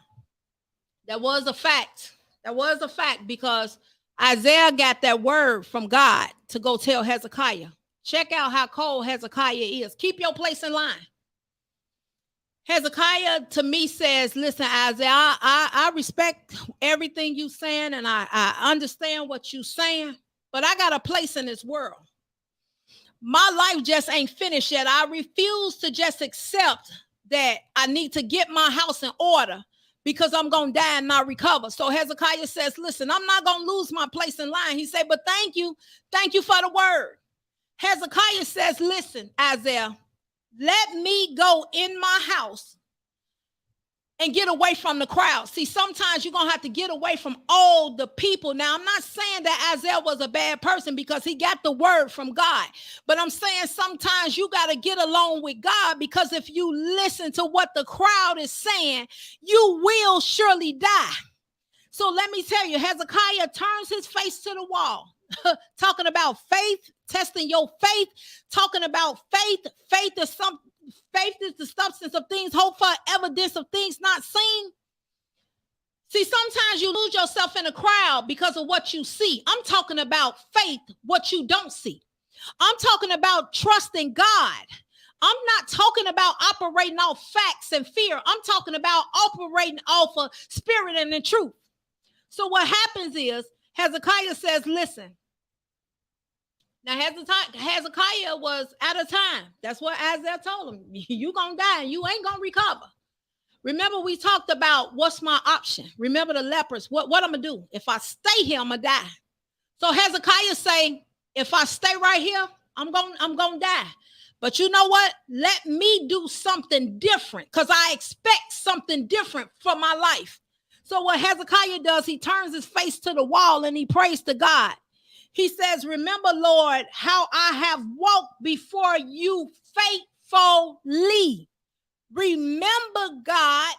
Speaker 1: that was a fact. That was a fact because Isaiah got that word from God to go tell Hezekiah. Check out how cold Hezekiah is. Keep your place in line. Hezekiah to me says, listen, Isaiah, I respect everything you saying and I understand what you saying, but I got a place in this world. My life just ain't finished yet. I refuse to just accept that I need to get my house in order because I'm going to die and not recover. So Hezekiah says, listen, I'm not going to lose my place in line. He said, but thank you. Thank you for the word. Hezekiah says, listen, Isaiah, let me go in my house and get away from the crowd. See, sometimes you're going to have to get away from all the people. Now, I'm not saying that Isaiah was a bad person because he got the word from God. But I'm saying sometimes you got to get along with God, because if you listen to what the crowd is saying, you will surely die. So let me tell you, Hezekiah turns his face to the wall, talking about faith, testing your faith, talking about faith. Faith is the substance of things hoped for, evidence of things not seen. See, sometimes you lose yourself in a crowd because of what you see. I'm talking about faith, what you don't see. I'm talking about trusting God. I'm not talking about operating off facts and fear. I'm talking about operating off of spirit and the truth. So what happens is Hezekiah says, listen. Now, Hezekiah was out of time. That's what Isaiah told him. You're going to die and you ain't going to recover. Remember, we talked about what's my option. Remember the lepers. What I'm going to do? If I stay here, I'm going to die. So Hezekiah say, if I stay right here, I'm going to die. But you know what? Let me do something different, because I expect something different for my life. So what Hezekiah does, he turns his face to the wall and he prays to God. He says, remember, Lord, how I have walked before you faithfully. Remember, God,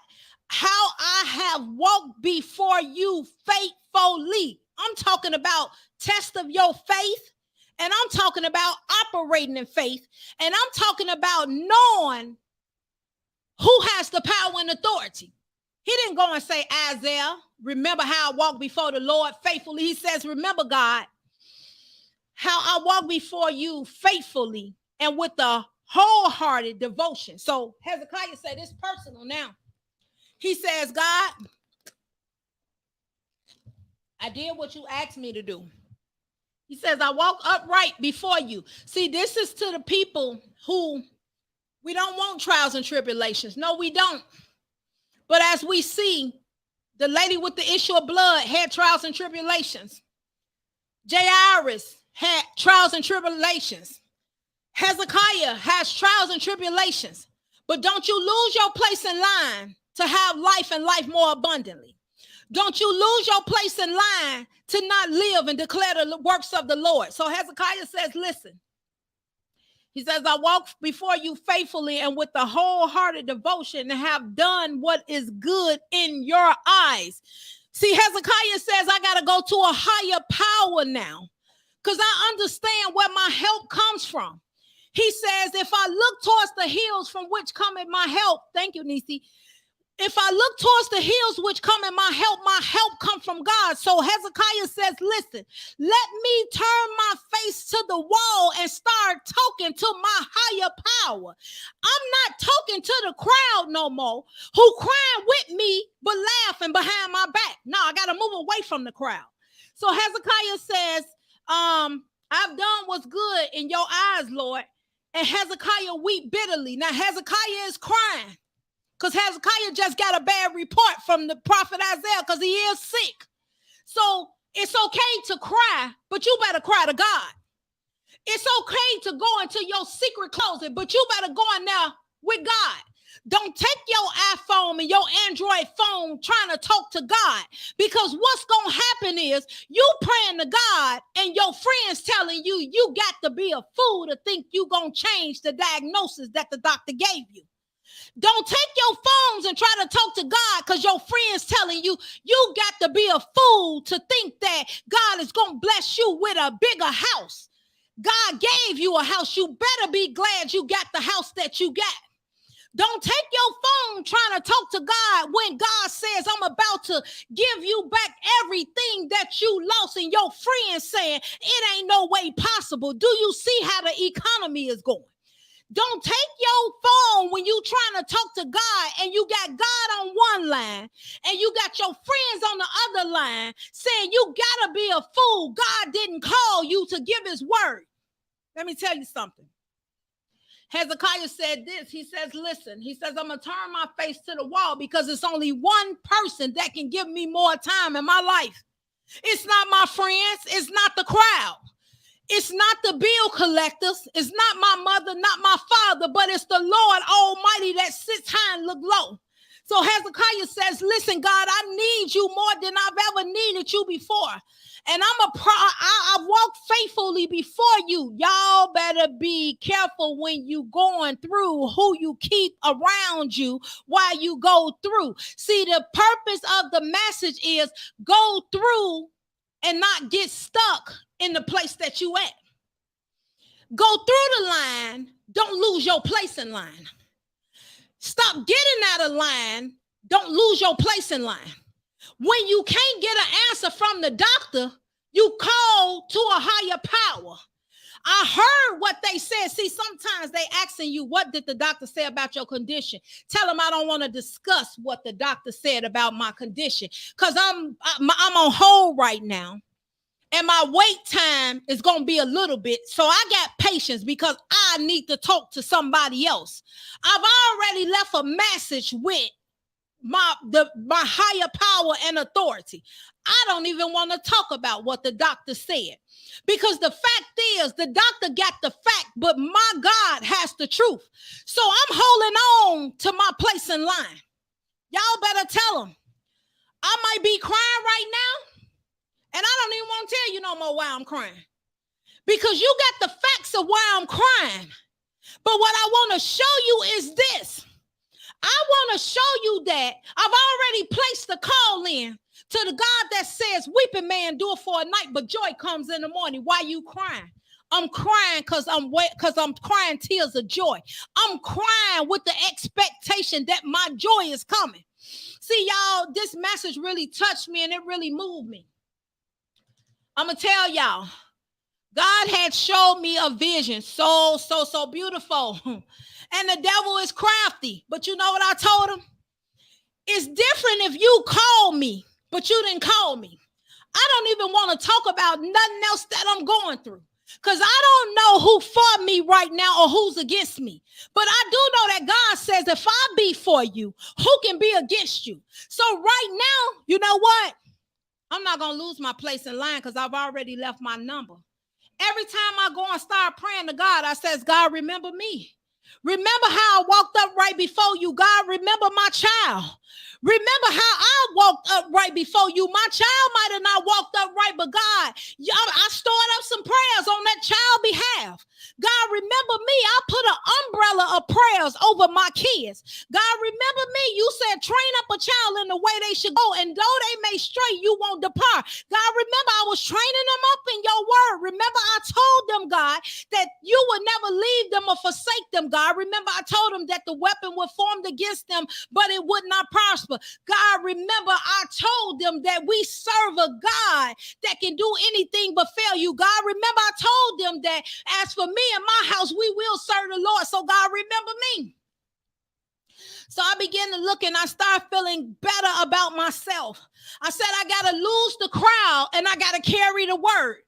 Speaker 1: how I have walked before you faithfully. I'm talking about test of your faith, and I'm talking about operating in faith, and I'm talking about knowing who has the power and authority. He didn't go and say, Isaiah, remember how I walked before the Lord faithfully. He says, remember, God, how I walk before you faithfully and with a wholehearted devotion. So Hezekiah said, it's personal now. He says, God, I did what you asked me to do. He says, I walk upright before you. See, this is to the people who we don't want trials and tribulations. No, we don't. But as we see, the lady with the issue of blood had trials and tribulations. Jairus had trials and tribulations. Hezekiah has trials and tribulations. But don't you lose your place in line to have life and life more abundantly. Don't you lose your place in line to not live and declare the works of the Lord. So Hezekiah says, listen. He says, I walk before you faithfully and with a wholehearted devotion and have done what is good in your eyes. See, Hezekiah says, I got to go to a higher power now, because I understand where my help comes from. He says, if I look towards the hills from which cometh my help, thank you, Nisi. If I look towards the hills which come in my help come from God. So Hezekiah says, listen, let me turn my face to the wall and start talking to my higher power. I'm not talking to the crowd no more who crying with me but laughing behind my back. No, I got to move away from the crowd. So Hezekiah says, I've done what's good in your eyes, Lord. And Hezekiah weep bitterly. Now Hezekiah is crying, because Hezekiah just got a bad report from the prophet Isaiah, because he is sick. So it's okay to cry, but you better cry to God. It's okay to go into your secret closet, but you better go in there with God. Don't take your iPhone and your Android phone trying to talk to God, because what's going to happen is you praying to God and your friends telling you you got to be a fool to think you going to change the diagnosis that the doctor gave you. Don't take your phones and try to talk to God because your friends telling you you got to be a fool to think that God is going to bless you with a bigger house. God gave you a house. You better be glad you got the house that you got. Don't take your phone trying to talk to God when God says, I'm about to give you back everything that you lost, and your friends saying it ain't no way possible. Do you see how the economy is going? Don't take your phone when you trying to talk to God and you got God on one line and you got your friends on the other line saying you gotta be a fool. God didn't call you to give his word. Let me tell you something. Hezekiah said this. He says, listen, he says, I'm going to turn my face to the wall because it's only one person that can give me more time in my life. It's not my friends. It's not the crowd. It's not the bill collectors. It's not my mother, not my father, but it's the Lord Almighty that sits high and look low. So Hezekiah says, listen, God, I need you more than I've ever needed you before. And I've walked faithfully before you. Y'all better be careful when you going through who you keep around you while you go through. See, the purpose of the message is go through and not get stuck in the place that you at. Go through the line. Don't lose your place in line. Stop getting out of line. Don't lose your place in line. When you can't get an answer from the doctor, you call to a higher power. I heard what they said. See, sometimes they asking you, what did the doctor say about your condition? Tell them I don't want to discuss what the doctor said about my condition because I'm on hold right now. And my wait time is going to be a little bit. So I got patience because I need to talk to somebody else. I've already left a message with my higher power and authority. I don't even want to talk about what the doctor said because the fact is the doctor got the fact, but my God has the truth. So I'm holding on to my place in line. Y'all better tell them I might be crying right now. And I don't even want to tell you no more why I'm crying. Because you got the facts of why I'm crying. But what I want to show you is this. I want to show you that I've already placed the call in to the God that says, weeping may endure for a night, but joy comes in the morning. Why you crying? I'm crying because I'm crying tears of joy. I'm crying with the expectation that my joy is coming. See, y'all, this message really touched me and it really moved me. I'm going to tell y'all, God had showed me a vision so beautiful. And the devil is crafty. But you know what I told him? It's different if you call me, but you didn't call me. I don't even want to talk about nothing else that I'm going through. Because I don't know who for me right now or who's against me. But I do know that God says, if I be for you, who can be against you? So right now, you know what? I'm not going to lose my place in line because I've already left my number. Every time I go and start praying to God, I says, God, remember me. Remember how I walked up right before you. God, remember my child. Remember how I walked up right before you. My child might have not walked up right, but God, I stored up some prayers on that child's behalf. God, remember me. I put an umbrella of prayers over my kids. God, remember me. You said train up a child in the way they should go, and though they may stray, you won't depart. God, remember I was training them up in your word. Remember I told them, God, that you would never leave them or forsake them, God. Remember I told them that the weapon was formed against them, but it would not prosper. God, remember I told them that we serve a God that can do anything but fail you. God, remember I told them that as for me and my house, we will serve the Lord. So God, remember me. So I began to look and I started feeling better about myself. I said, I got to lose the crowd and I got to carry the word.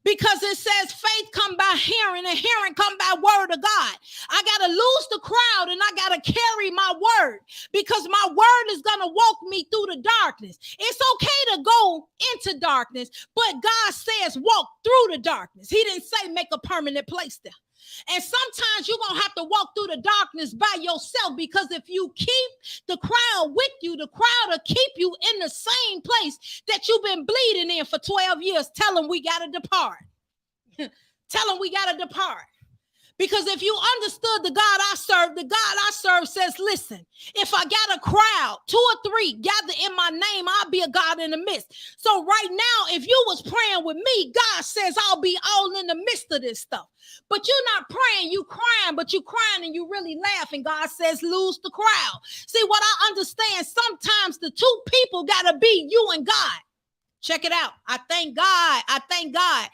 Speaker 1: Because it says faith come by hearing and hearing come by word of God. I got to lose the crowd and I got to carry my word because my word is going to walk me through the darkness. It's okay to go into darkness, but God says walk through the darkness. He didn't say make a permanent place there. And sometimes you're going to have to walk through the darkness by yourself because if you keep the crowd with you, the crowd will keep you in the same place that you've been bleeding in for 12 years. Tell them we got to depart. Tell them we got to depart. Because if you understood the God I serve says, listen, if I got a crowd, 2 or 3 gather in my name, I'll be a God in the midst. So right now, if you was praying with me, God says I'll be all in the midst of this stuff. But you're not praying, you crying, but you crying and you really laughing. God says lose the crowd. See, what I understand, sometimes the 2 people got to be you and God. Check it out. I thank God.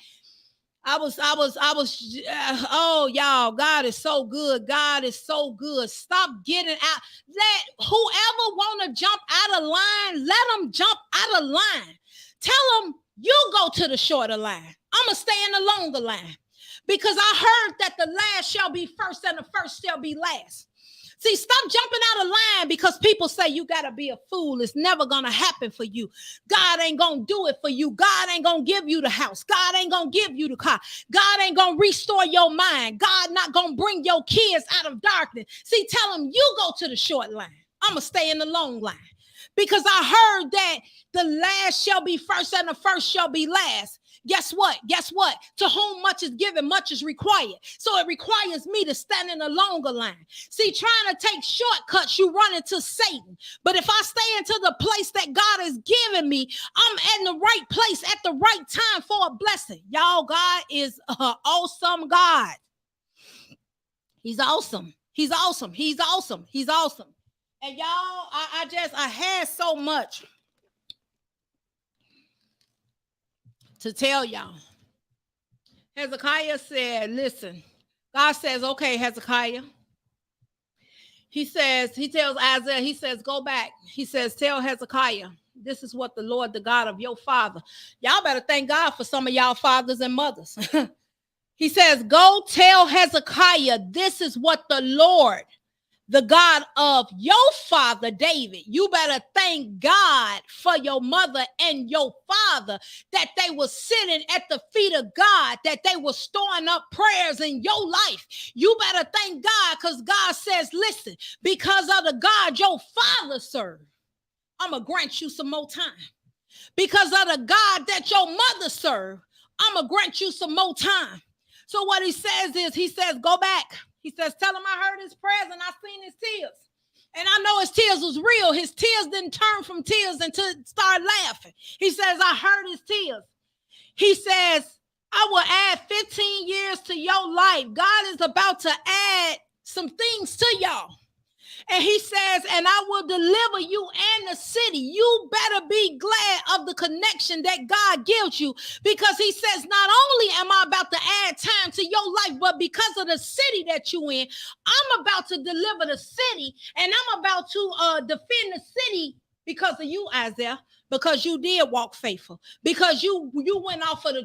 Speaker 1: Oh, y'all, God is so good. God is so good. Stop getting out. Let whoever want to jump out of line, let them jump out of line. Tell them you go to the shorter line. I'm going to stay in the longer line because I heard that the last shall be first and the first shall be last. See, stop jumping out of line because people say you got to be a fool. It's never going to happen for you. God ain't going to do it for you. God ain't going to give you the house. God ain't going to give you the car. God ain't going to restore your mind. God not going to bring your kids out of darkness. See, tell them you go to the short line. I'm going to stay in the long line. Because I heard that the last shall be first and the first shall be last. Guess what? Guess what? To whom much is given, much is required. So it requires me to stand in a longer line. See, trying to take shortcuts, you run into Satan. But if I stay into the place that God has given me, I'm in the right place at the right time for a blessing. Y'all, God is an awesome God. He's awesome. He's awesome. He's awesome. He's awesome. And y'all, I had so much to tell y'all. Hezekiah said, listen, God says, okay, Hezekiah. He tells Isaiah, he says, go back. He says, tell Hezekiah, this is what the Lord, the God of your father. Y'all better thank God for some of y'all fathers and mothers. He says, go tell Hezekiah, this is what the Lord, the God of your father, David. You better thank God for your mother and your father, that they were sitting at the feet of God, that they were storing up prayers in your life. You better thank God, because God says, listen, because of the God your father served, I'm going to grant you some more time. Because of the God that your mother served, I'm going to grant you some more time. So what he says is, he says, go back. He says, tell him I heard his prayers and I seen his tears. And I know his tears was real. His tears didn't turn from tears until start laughing. He says, I heard his tears. He says, I will add 15 years to your life. God is about to add some things to y'all. And he says, and I will deliver you and the city. You better be glad of the connection that God gives you, because he says, not only am I about to add time to your life, but because of the city that you in, I'm about to deliver the city, and I'm about to defend the city because of you, Isaiah, because you did walk faithful, because you went off of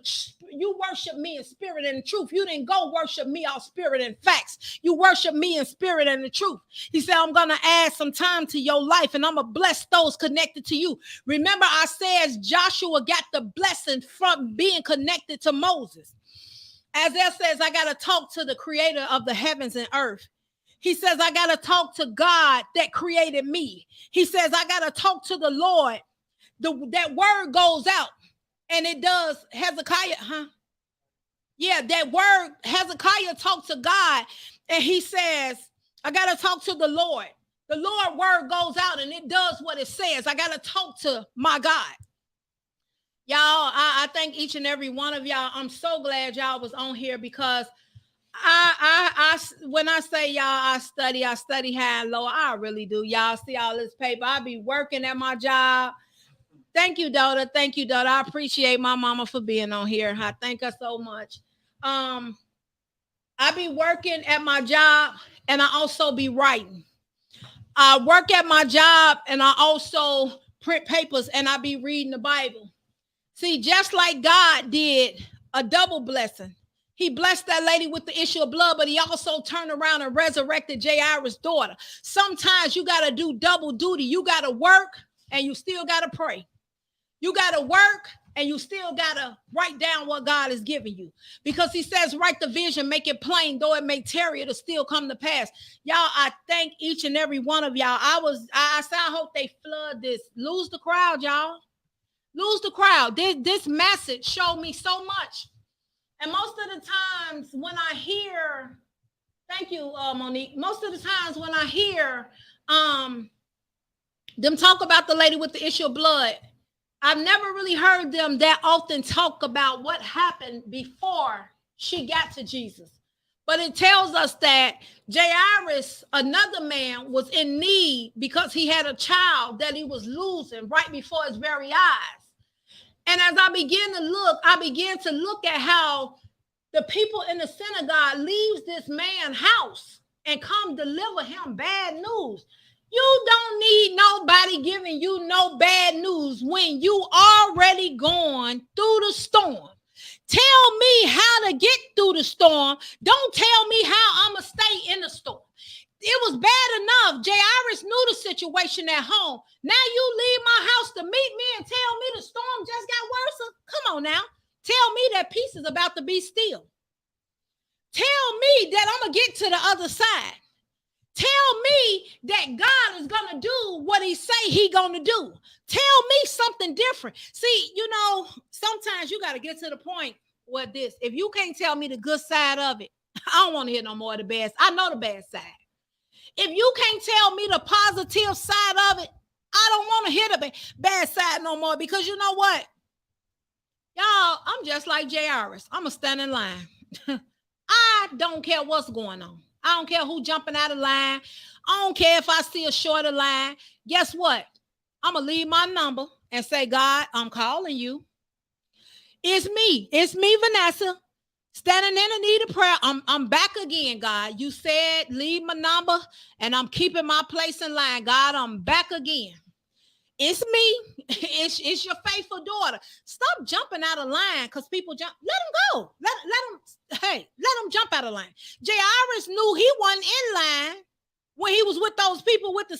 Speaker 1: you worship me in spirit and in truth. You didn't go worship me off spirit and facts. You worship me in spirit and the truth. He said, I'm going to add some time to your life, and I'm going to bless those connected to you. Remember, I said Joshua got the blessing from being connected to Moses. Isaiah says, I got to talk to the creator of the heavens and earth. He says, I got to talk to God that created me. He says, I got to talk to the Lord. That word goes out, and it does. Hezekiah, Yeah, that word, Hezekiah talked to God, and he says, I got to talk to the Lord. The Lord word goes out, and it does what it says. I got to talk to my God. Y'all, I thank each and every one of y'all. I'm so glad y'all was on here, because when I say y'all, I study high and low. I really do. Y'all see all this paper. I be working at my job. Thank you, daughter. Thank you, daughter. I appreciate my mama for being on here. I thank her so much. I be working at my job, and I also be writing. I work at my job, and I also print papers, and I be reading the Bible. See, just like God did a double blessing. He blessed that lady with the issue of blood, but he also turned around and resurrected Jairus' daughter. Sometimes you got to do double duty. You got to work, and you still got to pray. You got to work, and you still got to write down what God has given you, because he says, write the vision, make it plain, though it may tarry, it'll still come to pass. Y'all, I thank each and every one of y'all. I hope they flood this. Lose the crowd, y'all. Lose the crowd. This message showed me so much. And most of the times when I hear, thank you, Monique. Most of the times when I hear them talk about the lady with the issue of blood, I've never really heard them that often talk about what happened before she got to Jesus. But it tells us that Jairus, another man, was in need because he had a child that he was losing right before his very eyes. And as I began to look at how the people in the synagogue leaves this man's house and come deliver him bad news. You don't need nobody giving you no bad news when you already going through the storm. Tell me how to get through the storm. Don't tell me how I'm going to stay in the storm. It was bad enough. Jairus knew the situation at home. Now you leave my house to meet me and tell me the storm just got worse. Come on now. Tell me that peace is about to be still. Tell me that I'm going to get to the other side. Tell me that God is going to do what he say he going to do. Tell me something different. See, sometimes you got to get to the point where if you can't tell me the good side of it, I don't want to hear no more of the bad. I know the bad side. If you can't tell me the positive side of it, I don't want to hear the bad side no more, because you know what? Y'all, I'm just like Jairus. I'm going to stand in line. I don't care what's going on. I don't care who jumping out of line. I don't care if I see a shorter line. Guess what? I'm going to leave my number and say, God, I'm calling you. It's me, Vanessa, standing in the need of prayer. I'm back again, God. You said leave my number, and I'm keeping my place in line. God, I'm back again. It's me. It's your faithful daughter. Stop jumping out of line because people jump. Let them go. Let them jump out of line. Jairus knew he wasn't in line when he was with those people in the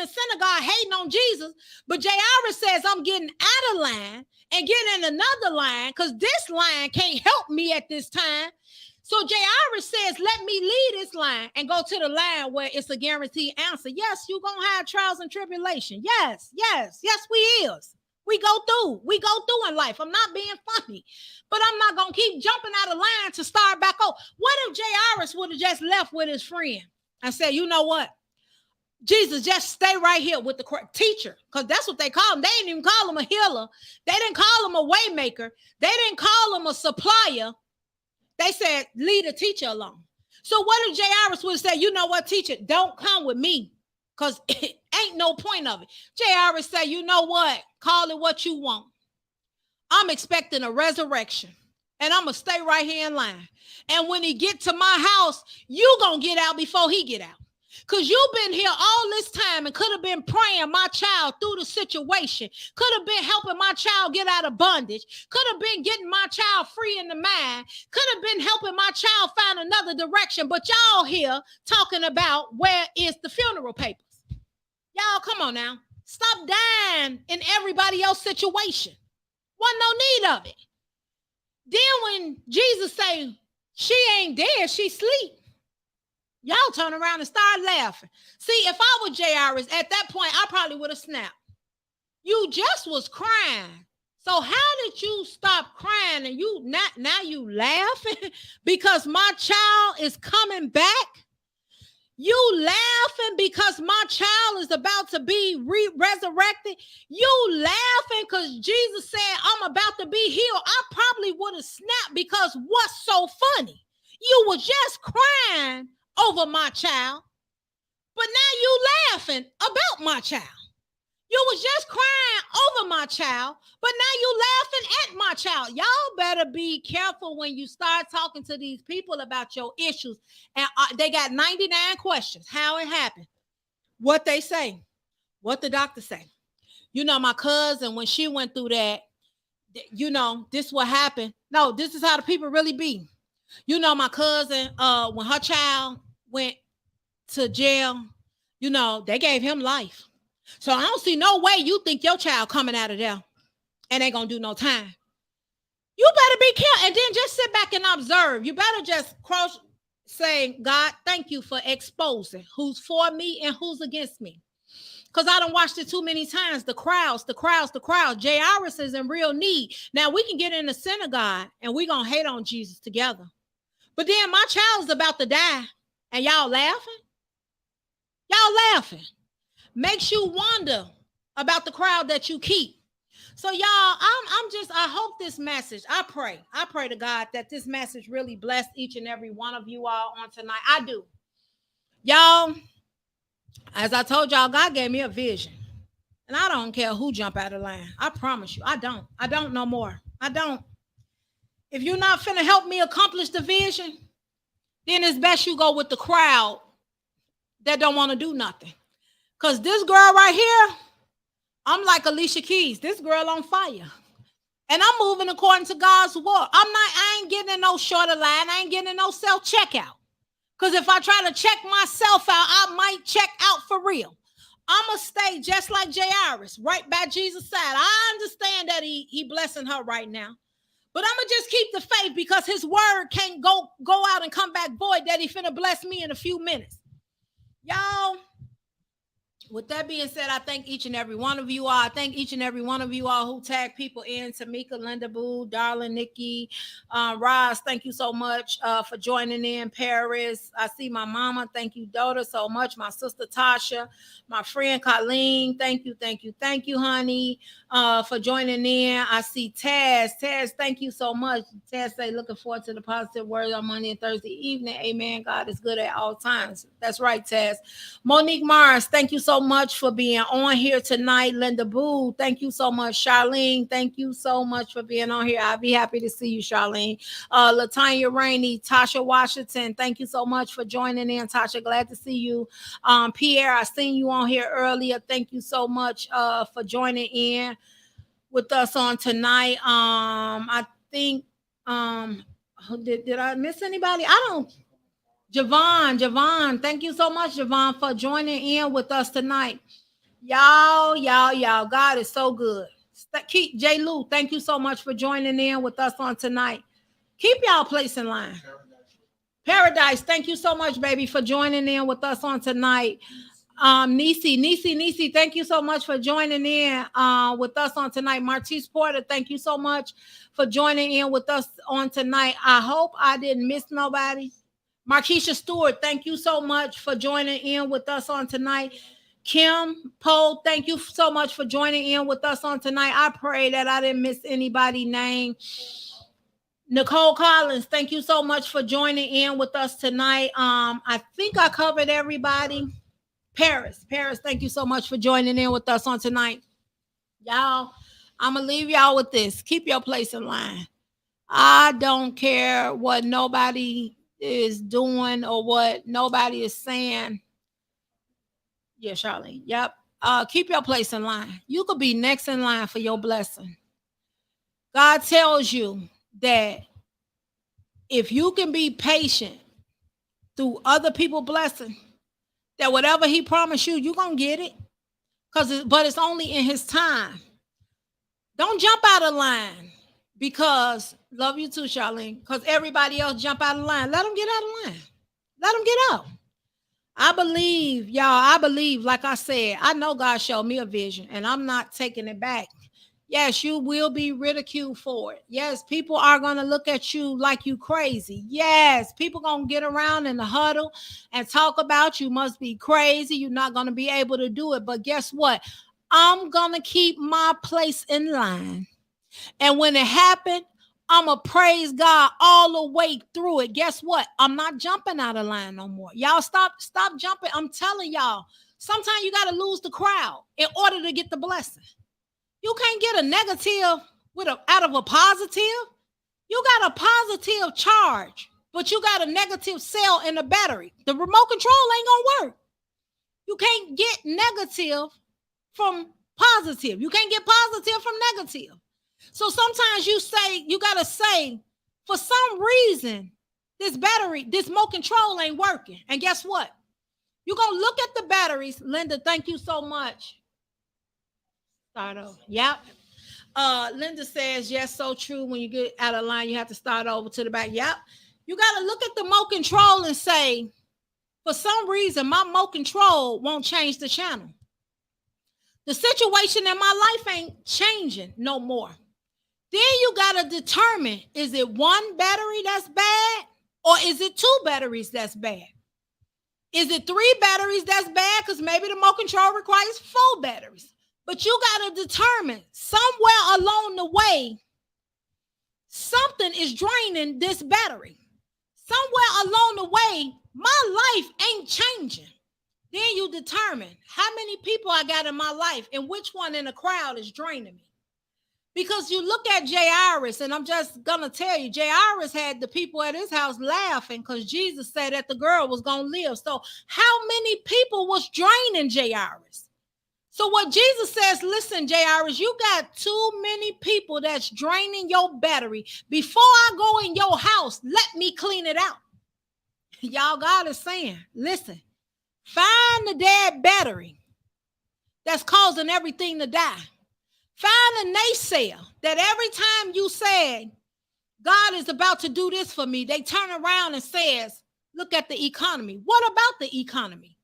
Speaker 1: synagogue hating on Jesus. But Jairus says, I'm getting out of line and getting in another line because this line can't help me at this time. So Jairus says, let me lead this line and go to the line where it's a guaranteed answer. Yes, you're going to have trials and tribulation. Yes, we is. We go through in life. I'm not being funny, but I'm not going to keep jumping out of line to start back over. What if Jairus would have just left with his friend and said, you know what? Jesus, just stay right here with the teacher, because that's what they call him. They didn't even call him a healer. They didn't call him a way maker. They didn't call him a supplier. They said, leave the teacher alone. So what if Jairus would say, you know what, teacher, don't come with me because it ain't no point of it. Jairus said, you know what, call it what you want. I'm expecting a resurrection, and I'm going to stay right here in line. And when he get to my house, you going to get out before he get out. Because you've been here all this time and could have been praying my child through the situation, could have been helping my child get out of bondage, could have been getting my child free in the mind, could have been helping my child find another direction. But y'all here talking about where is the funeral papers. Y'all, come on now. Stop dying in everybody else's situation. Wasn't no need of it. Then when Jesus say, she ain't dead, she sleep. Y'all turn around and start laughing. See, if I were Jairus at that point, I probably would have snapped. You just was crying. So how did you stop crying and now you laughing because my child is coming back? You laughing because my child is about to be resurrected? You laughing because Jesus said, I'm about to be healed? I probably would have snapped, because what's so funny? You were just crying over my child, but now you laughing about my child. You was just crying over my child, but now you laughing at my child. Y'all better be careful when you start talking to these people about your issues. And they got 99 questions. How it happened, what they say, what the doctor say. My cousin, when she went through that, this what happened. No, this is how the people really be. My cousin, when her child went to jail, they gave him life. So I don't see no way you think your child coming out of there and ain't gonna do no time. You better be careful and then just sit back and observe. You better just say, God, thank you for exposing who's for me and who's against me. Because I done watched it too many times. The crowds. Jairus is in real need. Now we can get in the synagogue and we gonna hate on Jesus together. But then my child's about to die. And y'all laughing? Makes you wonder about the crowd that you keep. So y'all, I hope this message, I pray to God that this message really blessed each and every one of you all on tonight. I do. Y'all, as I told y'all, God gave me a vision. And I don't care who jump out of line. I promise you, I don't no more. I don't. If you're not finna help me accomplish the vision, then it's best you go with the crowd that don't want to do nothing. Because this girl right here, I'm like Alicia Keys. This girl on fire. And I'm moving according to God's word. I ain't getting in no shorter line. I ain't getting in no self-checkout. Because if I try to check myself out, I might check out for real. I'm going to stay just like Jairus, right by Jesus' side. I understand that he blessing her right now. But I'm going to just keep the faith, because his word can't go out and come back void that he finna bless me in a few minutes. Y'all, with that being said, I thank each and every one of you all. I thank each and every one of you all who tag people in. Tamika, Linda Boo, Darling, Nikki, Roz, thank you so much for joining in. Paris, I see my mama. Thank you, Doda, so much. My sister Tasha, my friend Colleen, thank you, honey, for joining in. I see Taz. Taz, thank you so much. Taz say, looking forward to the positive word on Monday and Thursday evening. Amen. God is good at all times. That's right, Taz. Monique Mars, thank you so much for being on here tonight. Linda Boo, thank you so much. Charlene, thank you so much for being on here. I'll be happy to see you, Charlene. Latanya Rainey, Tasha Washington, thank you so much for joining in. Tasha, glad to see you. Pierre, I seen you on here earlier. Thank you so much for joining in with us on tonight. I think did I miss anybody? I don't. Javon, thank you so much, Javon, for joining in with us tonight. Y'all, God is so good. Keep J. Lou, thank you so much for joining in with us on tonight. Keep y'all place in line. Paradise, thank you so much, baby, for joining in with us on tonight. Nisi, thank you so much for joining in with us on tonight. Martise Porter, thank you so much for joining in with us on tonight. I hope I didn't miss nobody. Markeisha Stewart, thank you so much for joining in with us on tonight. Kim Poe, thank you so much for joining in with us on tonight. I pray that I didn't miss anybody's name. Nicole Collins, thank you so much for joining in with us tonight. I think I covered everybody. Paris, thank you so much for joining in with us on tonight. Y'all, I'm going to leave y'all with this. Keep your place in line. I don't care what nobody is doing or what nobody is saying. Yeah, Charlene. Yep. Keep your place in line. You could be next in line for your blessing. God tells you that if you can be patient through other people's blessing, that whatever he promised you, you're going to get it. But it's only in his time. Don't jump out of line because, love you too, Charlene, because everybody else jump out of line. Let them get out of line. Let them get out. I believe, y'all, like I said, I know God showed me a vision and I'm not taking it back. Yes, you will be ridiculed for it. Yes, people are going to look at you like you crazy. Yes, people going to get around in the huddle and talk about you must be crazy. You're not going to be able to do it. But guess what? I'm going to keep my place in line. And when it happened, I'm going to praise God all the way through it. Guess what? I'm not jumping out of line no more. Y'all stop jumping. I'm telling y'all, sometimes you got to lose the crowd in order to get the blessing. You can't get a negative out of a positive. You got a positive charge, but you got a negative cell in the battery. The remote control ain't going to work. You can't get negative from positive. You can't get positive from negative. So sometimes you got to say, for some reason, this remote control ain't working. And guess what? You're going to look at the batteries. Linda, thank you so much. Start over. Yep. Linda says, yes, so true. When you get out of line, you have to start over to the back. Yep. You got to look at the remote control and say, for some reason, my remote control won't change the channel. The situation in my life ain't changing no more. Then you got to determine, is it one battery that's bad or is it two batteries that's bad? Is it three batteries that's bad? Because maybe the remote control requires 4 batteries. But you got to determine somewhere along the way, something is draining this battery. Somewhere along the way, my life ain't changing. Then you determine how many people I got in my life and which one in the crowd is draining me. Because you look at Jay Iris, and I'm just going to tell you, Jay Iris had the people at his house laughing because Jesus said that the girl was going to live. So how many people was draining Jay Iris? So what Jesus says, listen, Jay Iris, you got too many people that's draining your battery. Before I go in your house, let me clean it out. Y'all, God is saying, listen, find the dead battery that's causing everything to die. Find a naysayer that every time you said, God is about to do this for me, they turn around and says, look at the economy. What about the economy?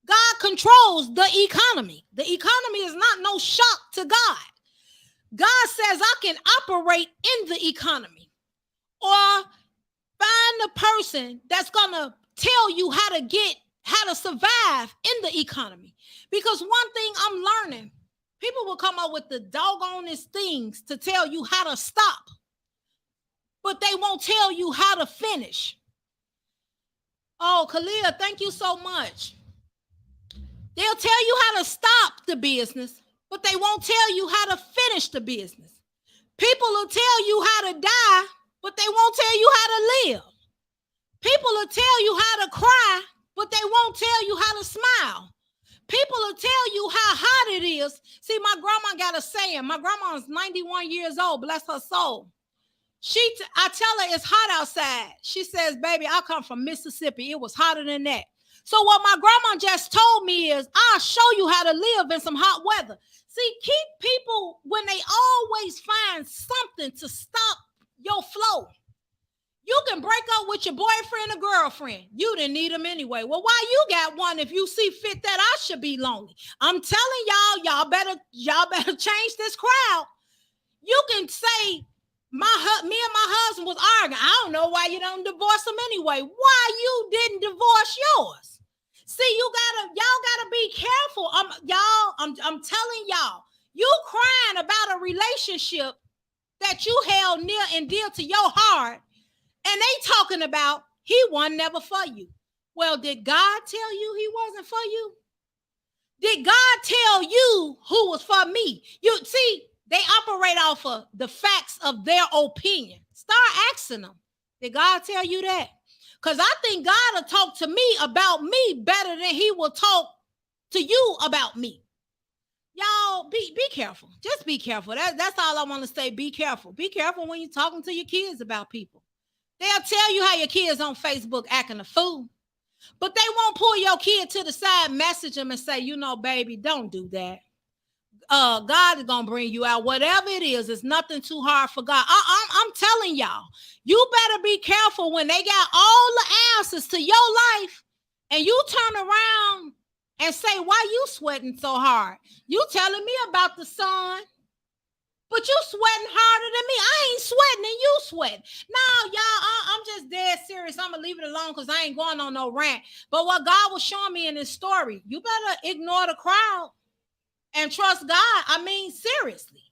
Speaker 1: God controls the economy. The economy is not no shock to God. God says I can operate in the economy, or find the person that's going to tell you how to survive in the economy. Because one thing I'm learning, people will come up with the doggonest things to tell you how to stop, but they won't tell you how to finish. Oh, Kalia, thank you so much. They'll tell you how to stop the business, but they won't tell you how to finish the business. People will tell you how to die, but they won't tell you how to live. People will tell you how to cry, but they won't tell you how to smile. People will tell you how hot it is. See, my grandma got a saying. My grandma is 91 years old, bless her soul. I tell her it's hot outside. She says, baby, I come from Mississippi. It was hotter than that. So what my grandma just told me is, I'll show you how to live in some hot weather. See, keep people, when they always find something to stop your flow. You can break up with your boyfriend or girlfriend. You didn't need them anyway. Well, why you got one if you see fit that I should be lonely? I'm telling y'all better change this crowd. You can say, me and my husband was arguing. I don't know why you don't divorce him anyway. Why you didn't divorce yours? See, y'all gotta be careful. I'm telling y'all, you crying about a relationship that you held near and dear to your heart, and they talking about he wasn't never for you. Well, did God tell you he wasn't for you? Did God tell you who was for me? You see, they operate off of the facts of their opinion. Start asking them, did God tell you that? Because I think God will talk to me about me better than he will talk to you about me. Y'all, be careful. Just be careful. That's all I want to say. Be careful. Be careful when you're talking to your kids about people. They'll tell you how your kids on Facebook acting a fool, but they won't pull your kid to the side, message them and say, baby, don't do that. God is going to bring you out. Whatever it is, it's nothing too hard for God. I'm telling y'all, you better be careful when they got all the answers to your life and you turn around and say, why you sweating so hard? You telling me about the sun, but you sweating harder than me. I ain't sweating and you sweating. No, y'all, I'm just dead serious. I'm going to leave it alone because I ain't going on no rant. But what God was showing me in this story, you better ignore the crowd and trust God. I mean, seriously.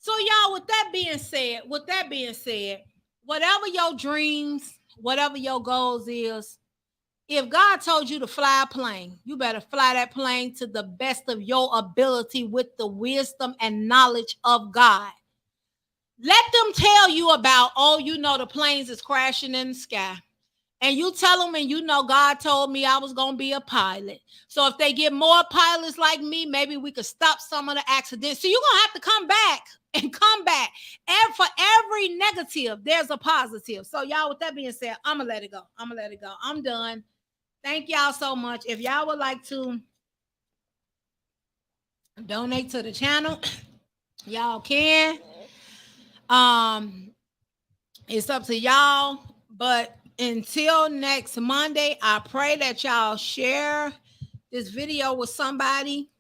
Speaker 1: So y'all, with that being said, whatever your dreams, whatever your goals is, if God told you to fly a plane, you better fly that plane to the best of your ability with the wisdom and knowledge of God. Let them tell you about, the planes is crashing in the sky. And you tell them, and God told me I was going to be a pilot. So if they get more pilots like me, maybe we could stop some of the accidents. So you're going to have to come back. And for every negative, there's a positive. So y'all, with that being said, I'm going to let it go. I'm done. Thank y'all so much. If y'all would like to donate to the channel, y'all can. It's up to y'all. But until next Monday, I pray that y'all share this video with somebody.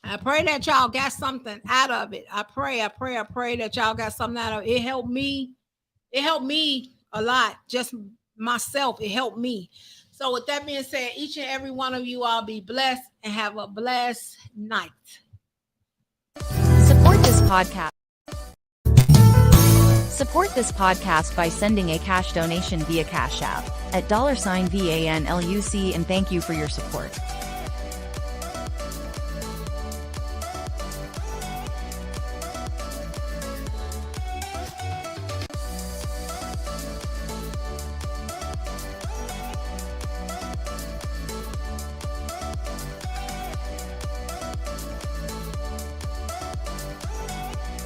Speaker 1: I pray that y'all got something out of it. I pray that y'all got something out of it. It helped me a lot. Just myself, it helped me. So with that being said, each and every one of you all be blessed and have a blessed night.
Speaker 2: Support this podcast. Support this podcast by sending a cash donation via Cash App at $VANLUC, and thank you for your support.